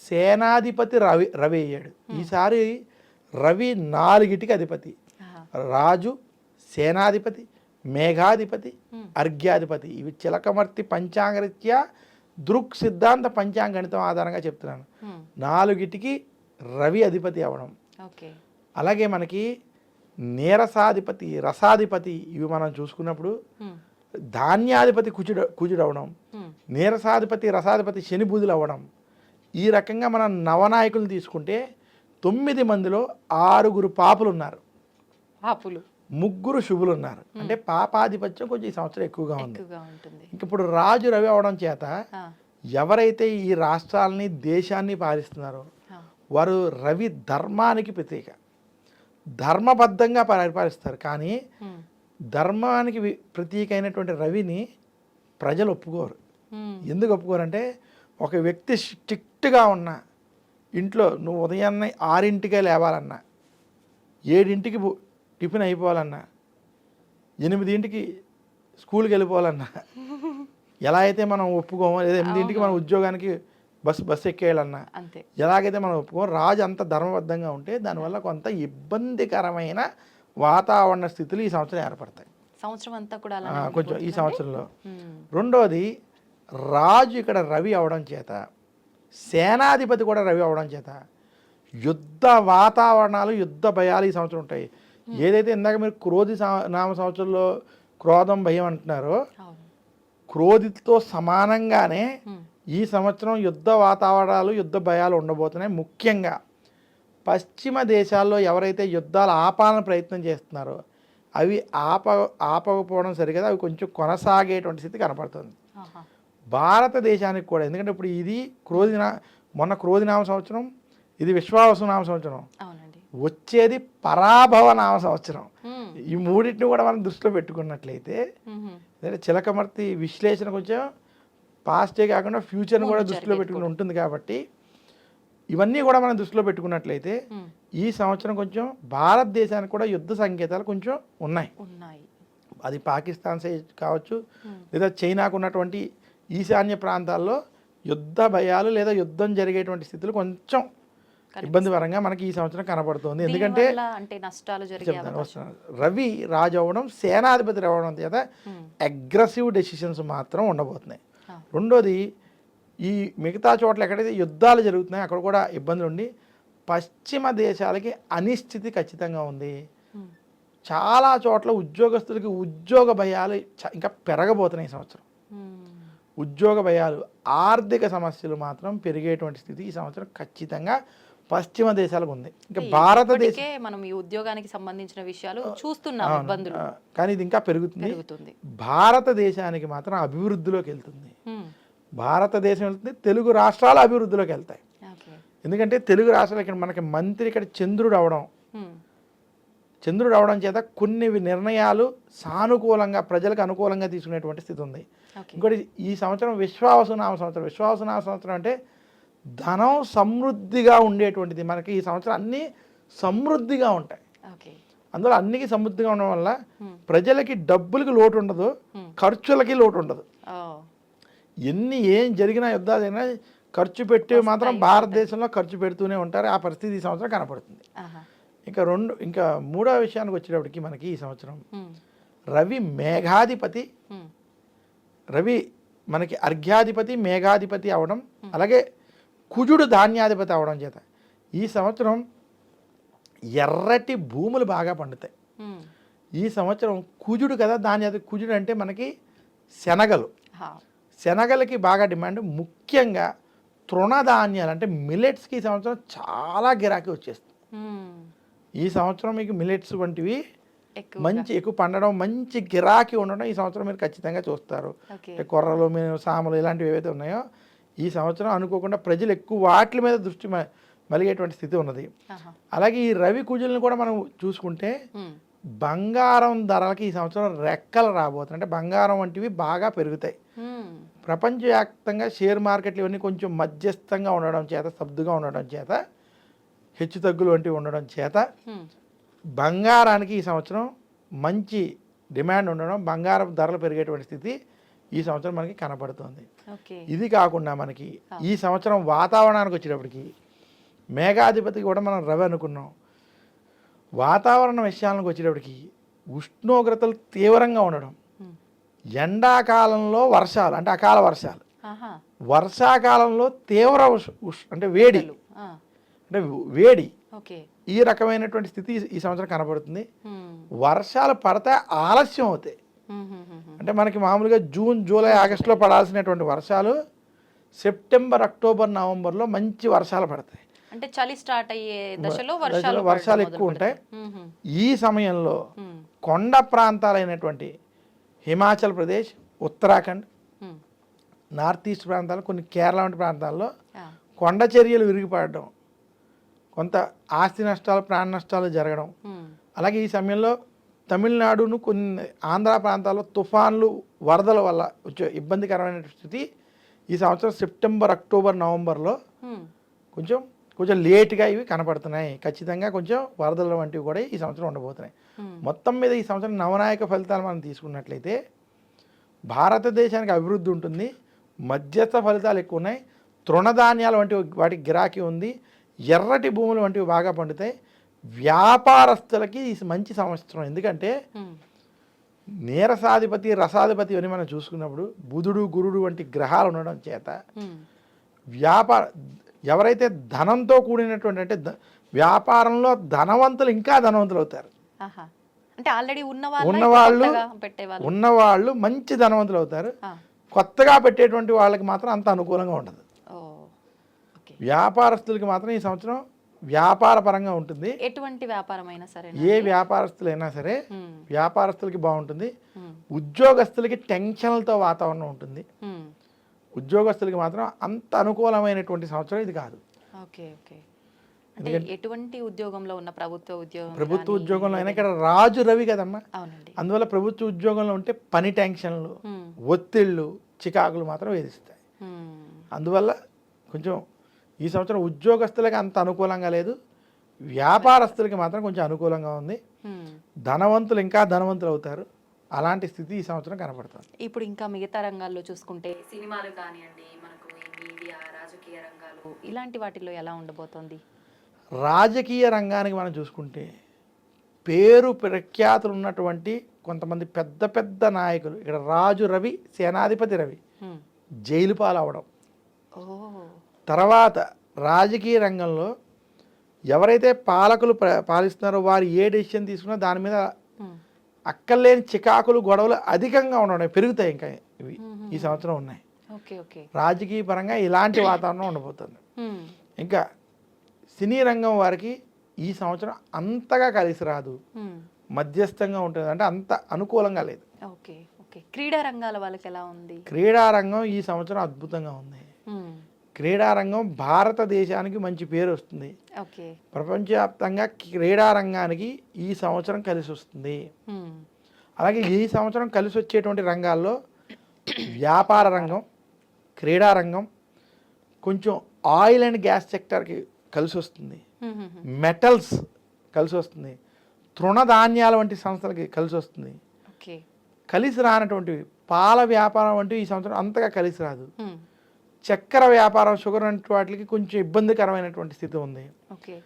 S3: సేనాధిపతి రవి అయ్యాడు. ఈసారి రవి 4టికి అధిపతి, రాజు, సేనాధిపతి, మేఘాధిపతి, అర్ఘ్యాధిపతి. ఇవి చిలకమర్తి పంచాంగరీత్యా దృక్ సిద్ధాంత పంచాంగణితం ఆధారంగా చెప్తున్నాను. 4టికి రవి అధిపతి అవడం. అలాగే మనకి నీరసాధిపతి, రసాధిపతి ఇవి మనం చూసుకున్నప్పుడు ధాన్యాధిపతి కుజుడు అవడం, నీరసాధిపతి, రసాధిపతి శని బుధులు అవ్వడం. ఈ రకంగా మనం నవనాయకులు తీసుకుంటే 9 మందిలో 6 పాపులు ఉన్నారు, 3 శుభులు ఉన్నారు. అంటే పాపాధిపత్యం కొంచెం ఈ సంవత్సరం ఎక్కువగా ఉంది. ఇంక ఇప్పుడు రాజు రవి అవడం చేత ఎవరైతే ఈ రాష్ట్రాలని దేశాన్ని పాలిస్తున్నారో వారు రవి ధర్మానికి ప్రతీక, ధర్మబద్ధంగా పరిపాలిస్తారు. కానీ ధర్మానికి ప్రతీక అయినటువంటి రవిని ప్రజలు ఒప్పుకోరు. ఎందుకు ఒప్పుకోరంటే ఒక వ్యక్తి స్ట్రిక్ట్గా ఉన్న ఇంట్లో నువ్వు ఉదయాన్నే 6ంటికే లేవాలన్నా, 7ంటికి టిఫిన్ అయిపోవాలన్నా, 8ంటికి స్కూల్కి వెళ్ళిపోవాలన్నా, ఎలా అయితే మనం ఒప్పుకోమో, లేదా 8ంటికి మనం ఉద్యోగానికి బస్సు ఎక్కేయాలన్నా ఎలాగైతే మనం ఒప్పుకోమో, రాజు అంత ధర్మబద్ధంగా ఉంటే దానివల్ల కొంత ఇబ్బందికరమైన వాతావరణ స్థితులు ఈ సంవత్సరం ఏర్పడతాయి.
S2: సంవత్సరం అంతా కూడా
S3: కొంచెం ఈ సంవత్సరంలో. రెండోది రాజు ఇక్కడ రవి అవడం చేత, సేనాధిపతి కూడా రవి అవడం చేత యుద్ధ వాతావరణాలు, యుద్ధ భయాలు ఈ సంవత్సరం ఉంటాయి. ఏదైతే ఇందాక మీరు క్రోధి నామ సంవత్సరంలో క్రోధం భయం అంటున్నారో, క్రోధితో సమానంగానే ఈ సంవత్సరం యుద్ధ వాతావరణాలు, యుద్ధ భయాలు ఉండబోతున్నాయి. ముఖ్యంగా పశ్చిమ దేశాల్లో ఎవరైతే యుద్ధాలు ఆపాలని ప్రయత్నం చేస్తున్నారో అవి ఆపకపోవడం సరిగదా, అవి కొంచెం కొనసాగేటువంటి స్థితి కనపడుతుంది భారతదేశానికి కూడా. ఎందుకంటే ఇప్పుడు ఇది మొన్న క్రోధినామ సంవత్సరం, ఇది విశ్వావసు నామ సంవత్సరం, వచ్చేది పరాభవ నామ సంవత్సరం. ఈ మూడింటిని కూడా మనం దృష్టిలో పెట్టుకున్నట్లయితే చిలకమర్తి విశ్లేషణ కొంచెం పాస్టే కాకుండా ఫ్యూచర్ని కూడా దృష్టిలో పెట్టుకుని ఉంటుంది. కాబట్టి ఇవన్నీ కూడా మనం దృష్టిలో పెట్టుకున్నట్లయితే ఈ సంవత్సరం కొంచెం భారతదేశానికి కూడా యుద్ధ సంకేతాలు కొంచెం ఉన్నాయి. అది పాకిస్తాన్ సైడ్ కావచ్చు, లేదా చైనాకు ఉన్నటువంటి ఈశాన్య ప్రాంతాల్లో యుద్ధ భయాలు లేదా యుద్ధం జరిగేటువంటి స్థితులు కొంచెం ఇబ్బందికరంగా మనకి ఈ సంవత్సరం కనబడుతుంది. ఎందుకంటే రవి రాజు అవ్వడం, సేనాధిపతి అవ్వడం చేత అగ్రెసివ్ డెసిషన్స్ మాత్రం ఉండబోతున్నాయి. రెండోది, ఈ మిగతా చోట్ల ఎక్కడైతే యుద్ధాలు జరుగుతున్నాయో అక్కడ కూడా ఇబ్బందులు ఉండి పశ్చిమ దేశాలకి అనిశ్చితి ఖచ్చితంగా ఉంది. చాలా చోట్ల ఉద్యోగస్తులకి ఉద్యోగ భయాలు ఇంకా పెరగబోతున్నాయి ఈ సంవత్సరం. ఉద్యోగ భయాలు, ఆర్థిక సమస్యలు మాత్రం పెరిగేటువంటి స్థితి ఈ సంవత్సరం ఖచ్చితంగా పశ్చిమ దేశాలకు ఉంది. ఇంకా భారతదేశం
S2: మనం ఈ ఉద్యోగానికి సంబంధించిన విషయాలు చూస్తున్నాం ఇబ్బందులు,
S3: కానీ ఇది ఇంకా పెరుగుతుంది. భారతదేశానికి మాత్రం అభివృద్ధిలోకి వెళ్తుంది. భారతదేశం వెళ్తుంది, తెలుగు రాష్ట్రాలు అభివృద్ధిలోకి వెళ్తాయి. ఎందుకంటే తెలుగు రాష్ట్రాలు ఇక్కడ మనకి మంత్రి ఇక్కడ చంద్రుడు అవడం చంద్రుడు అవడం చేత కొన్ని నిర్ణయాలు సానుకూలంగా ప్రజలకు అనుకూలంగా తీసుకునేటువంటి స్థితి ఉంది. ఇంకోటి ఈ సంవత్సరం విశ్వావసునామ సంవత్సరం. విశ్వావసునామ సంవత్సరం అంటే ధనం సమృద్ధిగా ఉండేటువంటిది. మనకి ఈ సంవత్సరం అన్నీ సమృద్ధిగా ఉంటాయి. అందులో అన్నికి సమృద్ధిగా ఉండడం వల్ల ప్రజలకి డబ్బులకి లోటు ఉండదు, ఖర్చులకి లోటు ఉండదు. ఏం జరిగినా యుద్ధాలు జరిగినా ఖర్చు పెట్టి మాత్రం భారతదేశంలో ఖర్చు పెడుతూనే ఉంటారు. ఆ పరిస్థితి ఈ సంవత్సరం కనపడుతుంది. ఇంకా మూడో విషయానికి వచ్చేటప్పటికి మనకి ఈ సంవత్సరం రవి మేఘాధిపతి, రవి మనకి అర్ఘ్యాధిపతి మేఘాధిపతి అవడం, అలాగే కుజుడు ధాన్యాధిపతి అవడం చేత ఈ సంవత్సరం ఎర్రటి భూములు బాగా పండుతాయి. ఈ సంవత్సరం కుజుడు కదా ధాన్యాధిపతి. కుజుడు అంటే మనకి శనగలు, శనగలకి బాగా డిమాండ్. ముఖ్యంగా తృణధాన్యాలు అంటే మిల్లెట్స్కి ఈ సంవత్సరం చాలా గిరాకీ వచ్చేస్తుంది. ఈ సంవత్సరం మీకు మిల్లెట్స్ వంటివి మంచి ఎక్కువ పండడం, మంచి గిరాకీ ఉండడం ఈ సంవత్సరం మీరు ఖచ్చితంగా చూస్తారు. కొర్రలు, సామలు ఇలాంటివి ఏవైతే ఉన్నాయో ఈ సంవత్సరం అనుకోకుండా ప్రజలు ఎక్కువ వాటి మీద దృష్టి మలిగేటువంటి స్థితి ఉన్నది. అలాగే ఈ రవి కుజులను కూడా మనం చూసుకుంటే బంగారం ధరలకి ఈ సంవత్సరం రెక్కలు రాబోతున్నాయి. అంటే బంగారం వంటివి బాగా పెరుగుతాయి. ప్రపంచవ్యాప్తంగా షేర్ మార్కెట్లు ఇవన్నీ కొంచెం మధ్యస్థంగా ఉండడం చేత, స్తబ్దుగా ఉండడం చేత, హెచ్చు తగ్గులు వంటివి ఉండడం చేత బంగారానికి ఈ సంవత్సరం మంచి డిమాండ్ ఉండడం, బంగారం ధరలు పెరిగేటువంటి స్థితి ఈ సంవత్సరం మనకి కనపడుతుంది. ఇది కాకుండా మనకి ఈ సంవత్సరం వాతావరణానికి వచ్చేటప్పటికి మేఘాధిపతికి కూడా మనం రవి అనుకున్నాం. వాతావరణ విషయాలకు వచ్చేటప్పటికి ఉష్ణోగ్రతలు తీవ్రంగా ఉండడం, ఎండాకాలంలో వర్షాలు అంటే అకాల వర్షాలు, వర్షాకాలంలో తీవ్ర అంటే వేడి అంటే వేడి, ఈ రకమైనటువంటి స్థితి ఈ సంవత్సరం కనబడుతుంది. వర్షాలు పడితే ఆలస్యం అవుతాయి. అంటే మనకి మామూలుగా జూన్, జూలై, ఆగస్టులో పడాల్సినటువంటి వర్షాలు సెప్టెంబర్, అక్టోబర్, నవంబర్లో మంచి వర్షాలు పడతాయి.
S2: అంటే చలి స్టార్ట్ అయ్యే దశలో
S3: వర్షాలు ఎక్కువ ఉంటాయి. ఈ సమయంలో కొండ ప్రాంతాలైనటువంటి హిమాచల్ ప్రదేశ్, ఉత్తరాఖండ్, నార్త్ ఈస్ట్ ప్రాంతాలు, కొన్ని కేరళ వంటి ప్రాంతాల్లో కొండ చర్యలు విరిగిపడడం, కొంత ఆస్తి నష్టాలు, ప్రాణ నష్టాలు జరగడం. అలాగే ఈ సమయంలో తమిళనాడును, కొన్ని ఆంధ్ర ప్రాంతాల్లో తుఫాన్లు, వరదల వల్ల వచ్చే ఇబ్బందికరమైన స్థితి ఈ సంవత్సరం సెప్టెంబర్, అక్టోబర్, నవంబర్లో కొంచెం లేట్గా ఇవి కనపడుతున్నాయి. ఖచ్చితంగా కొంచెం వరదల వంటివి కూడా ఈ సంవత్సరం ఉండబోతున్నాయి. మొత్తం మీద ఈ సంవత్సరం నవనాయక ఫలితాలు మనం తీసుకున్నట్లయితే భారతదేశానికి అభివృద్ధి ఉంటుంది, మధ్యస్థ ఫలితాలు ఎక్కువ ఉన్నాయి, తృణధాన్యాలు వంటి వాటికి గిరాకీ ఉంది, ఎర్రటి భూములు వంటివి బాగా పండుతాయి. వ్యాపారస్తులకి మంచి సంవత్సరం. ఎందుకంటే నీరసాధిపతి, రసాధిపతి అని మనం చూసుకున్నప్పుడు బుధుడు, గురుడు వంటి గ్రహాలు ఉండడం చేత ఎవరైతే ధనంతో కూడినటువంటి అంటే వ్యాపారంలో ధనవంతులు ఇంకా ధనవంతులు అవుతారు.
S2: అంటే ఆల్రెడీ
S3: ఉన్నవాళ్ళు మంచి ధనవంతులు అవుతారు. కొత్తగా పెట్టేటువంటి వాళ్ళకి మాత్రం అంత అనుకూలంగా ఉండదు. వ్యాపారస్తులకి మాత్రం ఈ సంవత్సరం వ్యాపార పరంగా ఉంటుంది.
S2: ఎటువంటి వ్యాపారం అయినా సరే,
S3: ఏ వ్యాపారస్తులైనా సరే వ్యాపారస్తులకి బాగుంటుంది. ఉద్యోగస్తులకి టెన్షన్లతో వాతావరణం ఉంటుంది. ఉద్యోగస్తులకి మాత్రం అంత అనుకూలమైనటువంటి సంవత్సరం ఇది కాదు.
S2: ఎటువంటి ఉద్యోగంలో ఉన్న
S3: ప్రభుత్వ ఉద్యోగంలో అయినా ఇక్కడ రాజు రవి కదమ్మా, అందువల్ల ప్రభుత్వ ఉద్యోగంలో ఉంటే పని టెన్షన్లు, ఒత్తిళ్ళు, చికాకులు మాత్రం వేధిస్తాయి. అందువల్ల కొంచెం ఈ సంవత్సరం ఉద్యోగస్తులకి అంత అనుకూలంగా లేదు, వ్యాపారస్తులకి మాత్రం కొంచెం అనుకూలంగా ఉంది. ధనవంతులు ఇంకా ధనవంతులు అవుతారు. అలాంటి స్థితి ఈ సంవత్సరం కనపడుతుంది.
S2: ఇప్పుడు ఇంకా మిగతా రంగాల్లో చూసుకుంటే సినిమాలు కానివ్వండి, మనకు మీడియా, రాజకీయ రంగాలు, ఇలాంటి వాటిల్లో ఎలా ఉండబోతోంది?
S3: రాజకీయ రంగానికి మనం చూసుకుంటే పేరు ప్రఖ్యాతులు ఉన్నటువంటి కొంతమంది పెద్ద పెద్ద నాయకులు, ఇక్కడ రాజు రవి, సేనాధిపతి రవి జైలు పాలవడం, తర్వాత రాజకీయ రంగంలో ఎవరైతే పాలకులు పాలిస్తున్నారో వారు ఏ డెసిషన్ తీసుకున్నా దాని మీద అక్కర్లేని చికాకులు, గొడవలు అధికంగా ఉండడం, పెరుగుతాయి. ఇంకా ఇవి ఈ సంవత్సరం ఉన్నాయి. రాజకీయ పరంగా ఇలాంటి వాతావరణం ఉండబోతుంది. ఇంకా సినీ రంగం వారికి ఈ సంవత్సరం అంతగా కలిసి రాదు, మధ్యస్థంగా ఉంటుంది, అంటే అంత అనుకూలంగా లేదు.
S2: క్రీడా రంగాల వాళ్ళకి ఎలా ఉంది?
S3: క్రీడా రంగం ఈ సంవత్సరం అద్భుతంగా ఉంది. క్రీడారంగం భారతదేశానికి మంచి పేరు వస్తుంది.
S2: ఓకే.
S3: ప్రపంచవ్యాప్తంగా క్రీడారంగానికి ఈ సంవత్సరం కలిసి వస్తుంది. అలాగే ఈ సంవత్సరం కలిసి వచ్చేటువంటి రంగాల్లో వ్యాపార రంగం, క్రీడారంగం, కొంచెం ఆయిల్ అండ్ గ్యాస్ సెక్టర్కి కలిసి వస్తుంది, మెటల్స్ కలిసి వస్తుంది, తృణధాన్యాల వంటి సంస్థలకి కలిసి వస్తుంది.
S2: ఓకే.
S3: కలిసి రానటువంటివి పాల వ్యాపారం వంటివి ఈ సంవత్సరం అంతగా కలిసి రాదు. చక్కెర వ్యాపారం, షుగర్ వంటి వాటికి కొంచెం ఇబ్బందికరమైనటువంటి స్థితి ఉంది.
S2: ఓకే.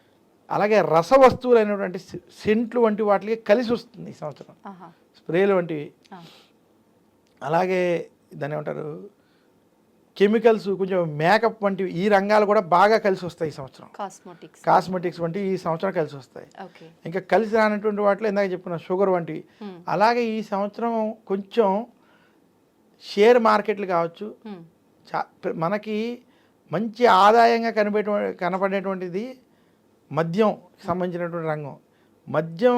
S3: అలాగే రస వస్తువులైనటువంటి సెంట్లు వంటి వాటికి కలిసి వస్తుంది ఈ సంవత్సరం. స్ప్రేలు వంటివి, అలాగే దాన్ని ఏమంటారు, కెమికల్స్, కొంచెం మేకప్ వంటివి, ఈ రంగాలు కూడా బాగా కలిసి వస్తాయి ఈ సంవత్సరం. కాస్మెటిక్స్ వంటివి ఈ సంవత్సరం కలిసి వస్తాయి. ఇంకా కలిసి రానటువంటి వాటిలో ఇందాక చెప్పుకున్న షుగర్ వంటివి. అలాగే ఈ సంవత్సరం కొంచెం షేర్ మార్కెట్లు కావచ్చు, మనకి మంచి ఆదాయంగా కనపడేటువంటిది మద్యం సంబంధించినటువంటి రంగం. మద్యం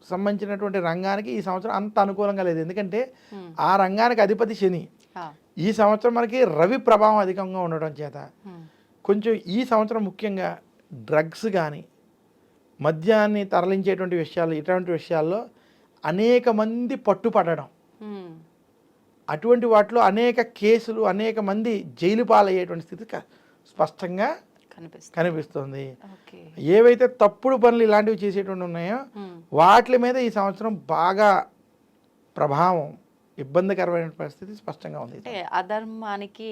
S3: సంబంధించినటువంటి రంగానికి ఈ సంవత్సరం అంత అనుకూలంగా లేదు. ఎందుకంటే ఆ రంగానికి అధిపతి శని. ఈ సంవత్సరం మనకి రవి ప్రభావం అధికంగా ఉండడం చేత కొంచెం ఈ సంవత్సరం ముఖ్యంగా డ్రగ్స్ కానీ, మద్యాన్ని తరలించేటువంటి విషయాలు, ఇటువంటి విషయాల్లో అనేక మంది పట్టుపడడం, అటువంటి వాటిలో అనేక కేసులు, అనేక మంది జైలు పాలయ్యేటువంటి స్థితి స్పష్టంగా కనిపిస్తుంది. ఏవైతే తప్పుడు పనులు ఇలాంటివి చేసేటువంటి ఉన్నాయో వాటి మీద ఈ సంవత్సరం బాగా ప్రభావం, ఇబ్బందికరమైన పరిస్థితి స్పష్టంగా ఉంది.
S2: అధర్మానికి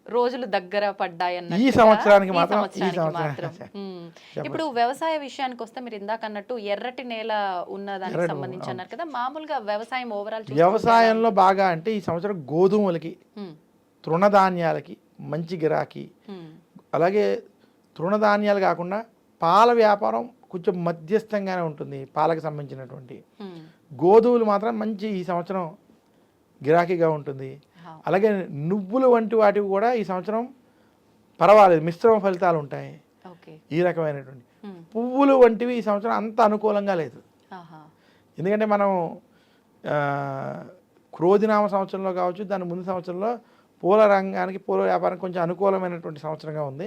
S2: రోజులు దగ్గర పడ్డాయన్న
S3: ఈ సంవత్సరానికి మాత్రం.
S2: ఇప్పుడు వ్యవసాయ విషయానికి వస్తే మీరు ఇందాక అన్నట్టు ఎర్రటి నేల ఉన్నదానికి సంబంధించి అన్నారు కదా, మామూలుగా వ్యవసాయం ఓవరాల్
S3: వ్యవసాయంలో బాగా అంటే ఈ సంవత్సరం గోధుమలకి, తృణధాన్యాలకి మంచి గిరాకీ. అలాగే తృణధాన్యాలు కాకుండా పాల వ్యాపారం కొంచెం మధ్యస్థంగానే ఉంటుంది, పాలకు సంబంధించినటువంటి. గోధుమలు మాత్రం మంచి ఈ సంవత్సరం గిరాకీగా ఉంటుంది. అలాగే నువ్వులు వంటి వాటివి కూడా ఈ సంవత్సరం పర్వాలేదు, మిశ్రమ ఫలితాలు ఉంటాయి. ఈ రకమైనటువంటి పువ్వులు వంటివి ఈ సంవత్సరం అంత అనుకూలంగా లేదు. ఎందుకంటే మనం క్రోధినామ సంవత్సరంలో కావచ్చు, దాని ముందు సంవత్సరంలో పూల రంగానికి, పూల వ్యాపారానికి కొంచెం అనుకూలమైనటువంటి సంవత్సరంగా ఉంది.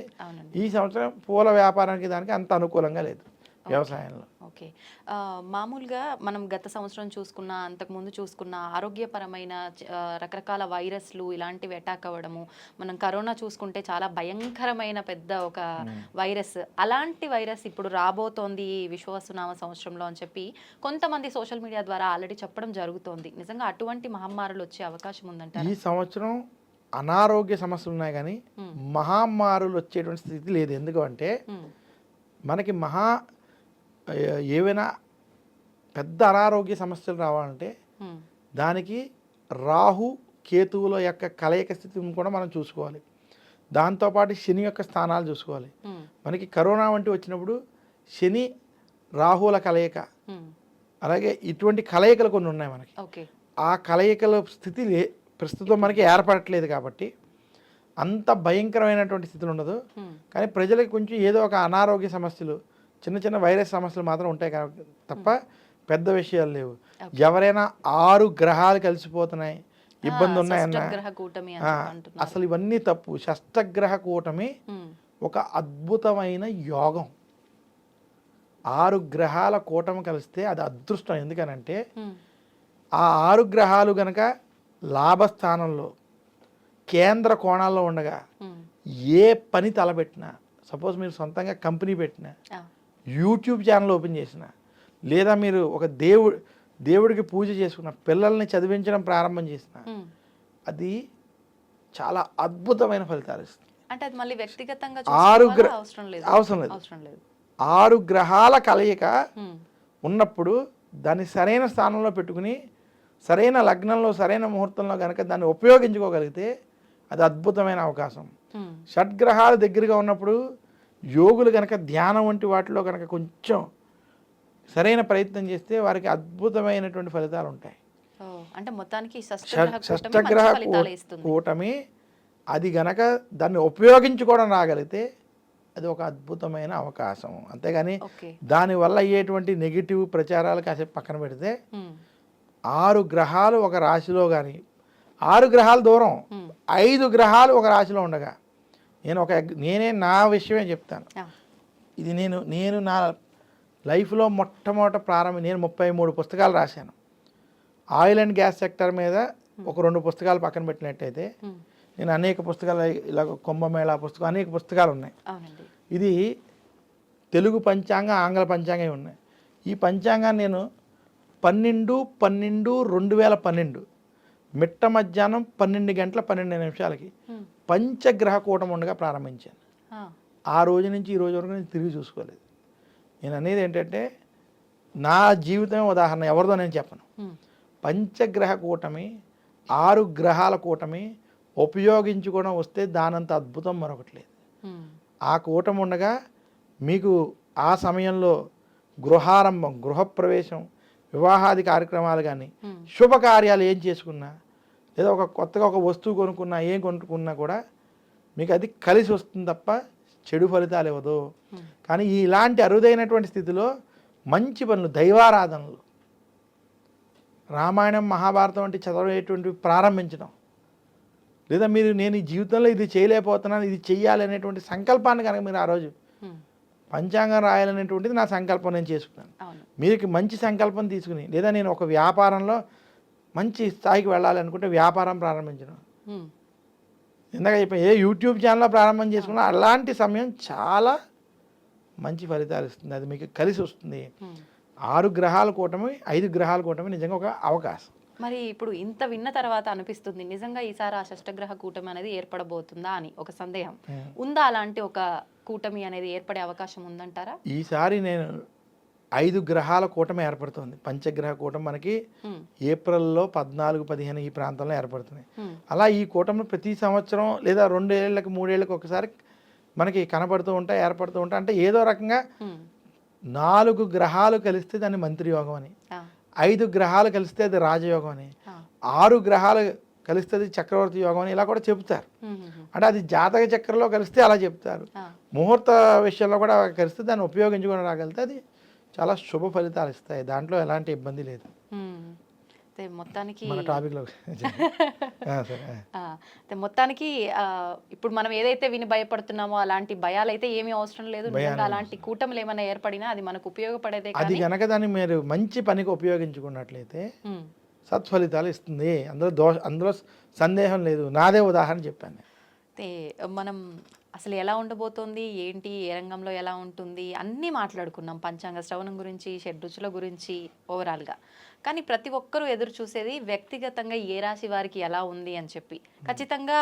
S3: ఈ సంవత్సరం పూల వ్యాపారానికి దానికి అంత అనుకూలంగా లేదు వ్యవసాయంలో.
S2: ఓకే. మామూలుగా మనం గత సంవత్సరం చూసుకున్న, అంతకుముందు చూసుకున్న ఆరోగ్యపరమైన రకరకాల వైరస్లు ఇలాంటివి అటాక్ అవ్వడము, మనం కరోనా చూసుకుంటే చాలా భయంకరమైన పెద్ద ఒక వైరస్, అలాంటి వైరస్ ఇప్పుడు రాబోతోంది విశ్వవసునామ సంవత్సరంలో అని చెప్పి కొంతమంది సోషల్ మీడియా ద్వారా ఆల్రెడీ చెప్పడం జరుగుతోంది. నిజంగా అటువంటి మహమ్మారులు వచ్చే అవకాశం ఉందంటారా?
S3: ఈ సంవత్సరం అనారోగ్య సమస్యలు ఉన్నాయి కానీ మహమ్మారులు వచ్చేటువంటి స్థితి లేదు. ఎందుకంటే మనకి ఏవైనా పెద్ద అనారోగ్య సమస్యలు రావాలంటే దానికి రాహు కేతువుల యొక్క కలయిక స్థితిని కూడా మనం చూసుకోవాలి. దాంతోపాటు శని యొక్క స్థానాలు చూసుకోవాలి. మనకి కరోనా వంటి వచ్చినప్పుడు శని రాహుల కలయిక, అలాగే ఇటువంటి కలయికలు కొన్ని ఉన్నాయి మనకి. ఆ కలయికల స్థితి ప్రస్తుతం మనకి ఏర్పడట్లేదు కాబట్టి అంత భయంకరమైనటువంటి స్థితులు ఉండదు. కానీ ప్రజలకు కొంచెం ఏదో ఒక అనారోగ్య సమస్యలు, చిన్న చిన్న వైరస్ సమస్యలు మాత్రం ఉంటాయి కాబట్టి తప్ప పెద్ద విషయాలు లేవు. ఎవరైనా 6 గ్రహాలు కలిసిపోతున్నాయి, ఇబ్బంది ఉన్నాయన్నా అసలు ఇవన్నీ తప్పు. షష్టగ్రహ కూటమి ఒక అద్భుతమైన యోగం. 6 గ్రహాల కూటమి కలిస్తే అది అదృష్టం. ఎందుకనంటే ఆ 6 గ్రహాలు గనక లాభస్థానంలో కేంద్ర కోణాల్లో ఉండగా ఏ పని తలపెట్టినా, సపోజ్ మీరు సొంతంగా కంపెనీ పెట్టినా, యూట్యూబ్ ఛానల్ ఓపెన్ చేసిన, లేదా మీరు ఒక దేవుడికి పూజ చేసుకున్న, పిల్లల్ని చదివించడం ప్రారంభం చేసిన, అది చాలా అద్భుతమైన ఫలితాలు ఇస్తుంది.
S2: అంటే అది మళ్ళీ వ్యక్తిగతంగా
S3: అవసరం లేదు. 6 గ్రహాల కలయిక ఉన్నప్పుడు దాన్ని సరైన స్థానంలో పెట్టుకుని సరైన లగ్నంలో, సరైన ముహూర్తంలో కనుక దాన్ని ఉపయోగించుకోగలిగితే అది అద్భుతమైన అవకాశం. షడ్గ్రహాలు దగ్గరగా ఉన్నప్పుడు యోగులు కనుక ధ్యానం వంటి వాటిలో కనుక కొంచెం సరైన ప్రయత్నం చేస్తే వారికి అద్భుతమైనటువంటి ఫలితాలు ఉంటాయి.
S2: అంటే మొత్తానికి
S3: షష్టగ్రహ కూటమి అది గనక దాన్ని ఉపయోగించుకోవడం రాగలిగితే అది ఒక అద్భుతమైన అవకాశం. అంతేగాని దానివల్ల అయ్యేటువంటి నెగిటివ్ ప్రచారాలు కాసేపు పక్కన పెడితే 6 గ్రహాలు ఒక రాశిలో కానీ, 6 గ్రహాలు దూరం 5 గ్రహాలు ఒక రాశిలో ఉండగా నేనే నా విషయమే చెప్తాను. ఇది నేను నా లైఫ్లో మొట్టమొదట నేను 33 పుస్తకాలు రాశాను. ఆయిల్ అండ్ గ్యాస్ సెక్టర్ మీద ఒక 2 పుస్తకాలు పక్కన పెట్టినట్టయితే నేను అనేక పుస్తకాలు, ఇలా కుంభమేళా పుస్తకం, అనేక పుస్తకాలు ఉన్నాయి. ఇది తెలుగు పంచాంగం, ఆంగ్ల పంచాంగం ఉన్నాయి. ఈ పంచాంగాన్ని నేను 12/12/2012 మిట్ట మధ్యాహ్నం 12 గంటల 12 నిమిషాలకి పంచగ్రహ కూటమి ఉండగా ప్రారంభించాను. ఆ రోజు నుంచి ఈ రోజు వరకు నేను తిరిగి చూసుకోలేదు. నేను అనేది ఏంటంటే నా జీవితమే ఉదాహరణ, ఎవరిదో నేను చెప్పను. పంచగ్రహ కూటమి, 6 గ్రహాల కూటమి ఉపయోగించుకోవడం వస్తే దానంత అద్భుతం మరొకటి లేదు. ఆ కూటమి ఉండగా మీకు ఆ సమయంలో గృహారంభం, గృహప్రవేశం, వివాహాది కార్యక్రమాలు కానీ, శుభకార్యాలు ఏం చేసుకున్నా, లేదా కొత్తగా ఒక వస్తువు కొనుక్కున్నా, ఏం కొనుక్కున్నా కూడా మీకు అది కలిసి వస్తుంది తప్ప చెడు ఫలితాలు ఇవ్వదు. కానీ ఇలాంటి అరుదైనటువంటి స్థితిలో మంచి పనులు, దైవారాధనలు, రామాయణం మహాభారతం వంటి చదవేటువంటివి ప్రారంభించడం, లేదా నేను ఈ జీవితంలో ఇది చేయలేకపోతున్నాను, ఇది చెయ్యాలి అనేటువంటి సంకల్పాన్ని కనుక మీరు ఆ రోజు పంచాంగం రాయాలనేటువంటిది నా సంకల్పం, నేను చేసుకున్నాను. మీరు మంచి సంకల్పం తీసుకుని, లేదా నేను ఒక వ్యాపారంలో మంచి స్థాయికి వెళ్ళాలి అనుకుంటే వ్యాపారం ప్రారంభించడం, ఇందాక చెప్పాను ఏ యూట్యూబ్ ఛానల్లో ప్రారంభం చేసుకున్నా అలాంటి సమయం చాలా మంచి ఫలితాలు ఇస్తుంది. అది మీకు కలిసి వస్తుంది. 6 గ్రహాల కూటమి, 5 గ్రహాల కూటమి నిజంగా ఒక అవకాశం.
S2: మరి ఇప్పుడు ఇంత విన్న తర్వాత అనిపిస్తుంది నిజంగా ఈసారి ఆ షష్టగ్రహ కూటమి అనేది ఏర్పడబోతుందా అని ఒక సందేహం ఉందా? అలాంటి ఒక కూటమి అనేది ఏర్పడే అవకాశం ఉందంటారా?
S3: ఈసారి నేను 5 గ్రహాల కూటమి ఏర్పడుతుంది. పంచగ్రహ కూటమి మనకి ఏప్రిల్లో 14-15 ఈ ప్రాంతంలో ఏర్పడుతుంది. అలా ఈ కూటమి ప్రతి సంవత్సరం లేదా 2 ఏళ్ళకి 3 ఏళ్ళకి ఒకసారి మనకి కనపడుతూ ఉంటాయి, ఏర్పడుతూ ఉంటాయి. అంటే ఏదో రకంగా 4 గ్రహాలు కలిస్తే దాన్ని మంత్రి యోగం అని, 5 గ్రహాలు కలిస్తే అది రాజయోగం అని, 6 గ్రహాలు కలిస్తే అది చక్రవర్తి యోగం అని ఇలా కూడా చెబుతారు. అంటే అది జాతక చక్రంలో కలిస్తే అలా చెప్తారు. ముహూర్త విషయంలో కూడా కలిస్తే దాన్ని ఉపయోగించుకొని రాగలిగితే అది చాలా శుభ ఫలితాలు ఇస్తాయి. దాంట్లో ఎలాంటి ఇబ్బంది లేదు.
S2: మొత్తానికి
S3: మన టాపిక్లో
S2: మొత్తానికి ఇప్పుడు మనం ఏదైతే విని భయపడుతున్నామో అలాంటి భయాలు అయితే ఏమీ అవసరం లేదు. అలాంటి కూటములు ఏమైనా ఏర్పడినా అది మనకు ఉపయోగపడేదే.
S3: అది కనుక దాన్ని మీరు మంచి పనికి ఉపయోగించుకున్నట్లయితే సత్ఫలితాలు ఇస్తుంది. అందులో సందేహం లేదు. నాదే ఉదాహరణ చెప్పాను.
S2: మనం అసలు ఎలా ఉండబోతోంది, ఏంటి, ఏ రంగంలో ఎలా ఉంటుంది అన్నీ మాట్లాడుకున్నాం. పంచాంగ శ్రవణం గురించి, షడ్రుచుల గురించి ఓవరాల్గా. కానీ ప్రతి ఒక్కరూ ఎదురు చూసేది వ్యక్తిగతంగా ఏ రాశి వారికి ఎలా ఉంది అని చెప్పి. ఖచ్చితంగా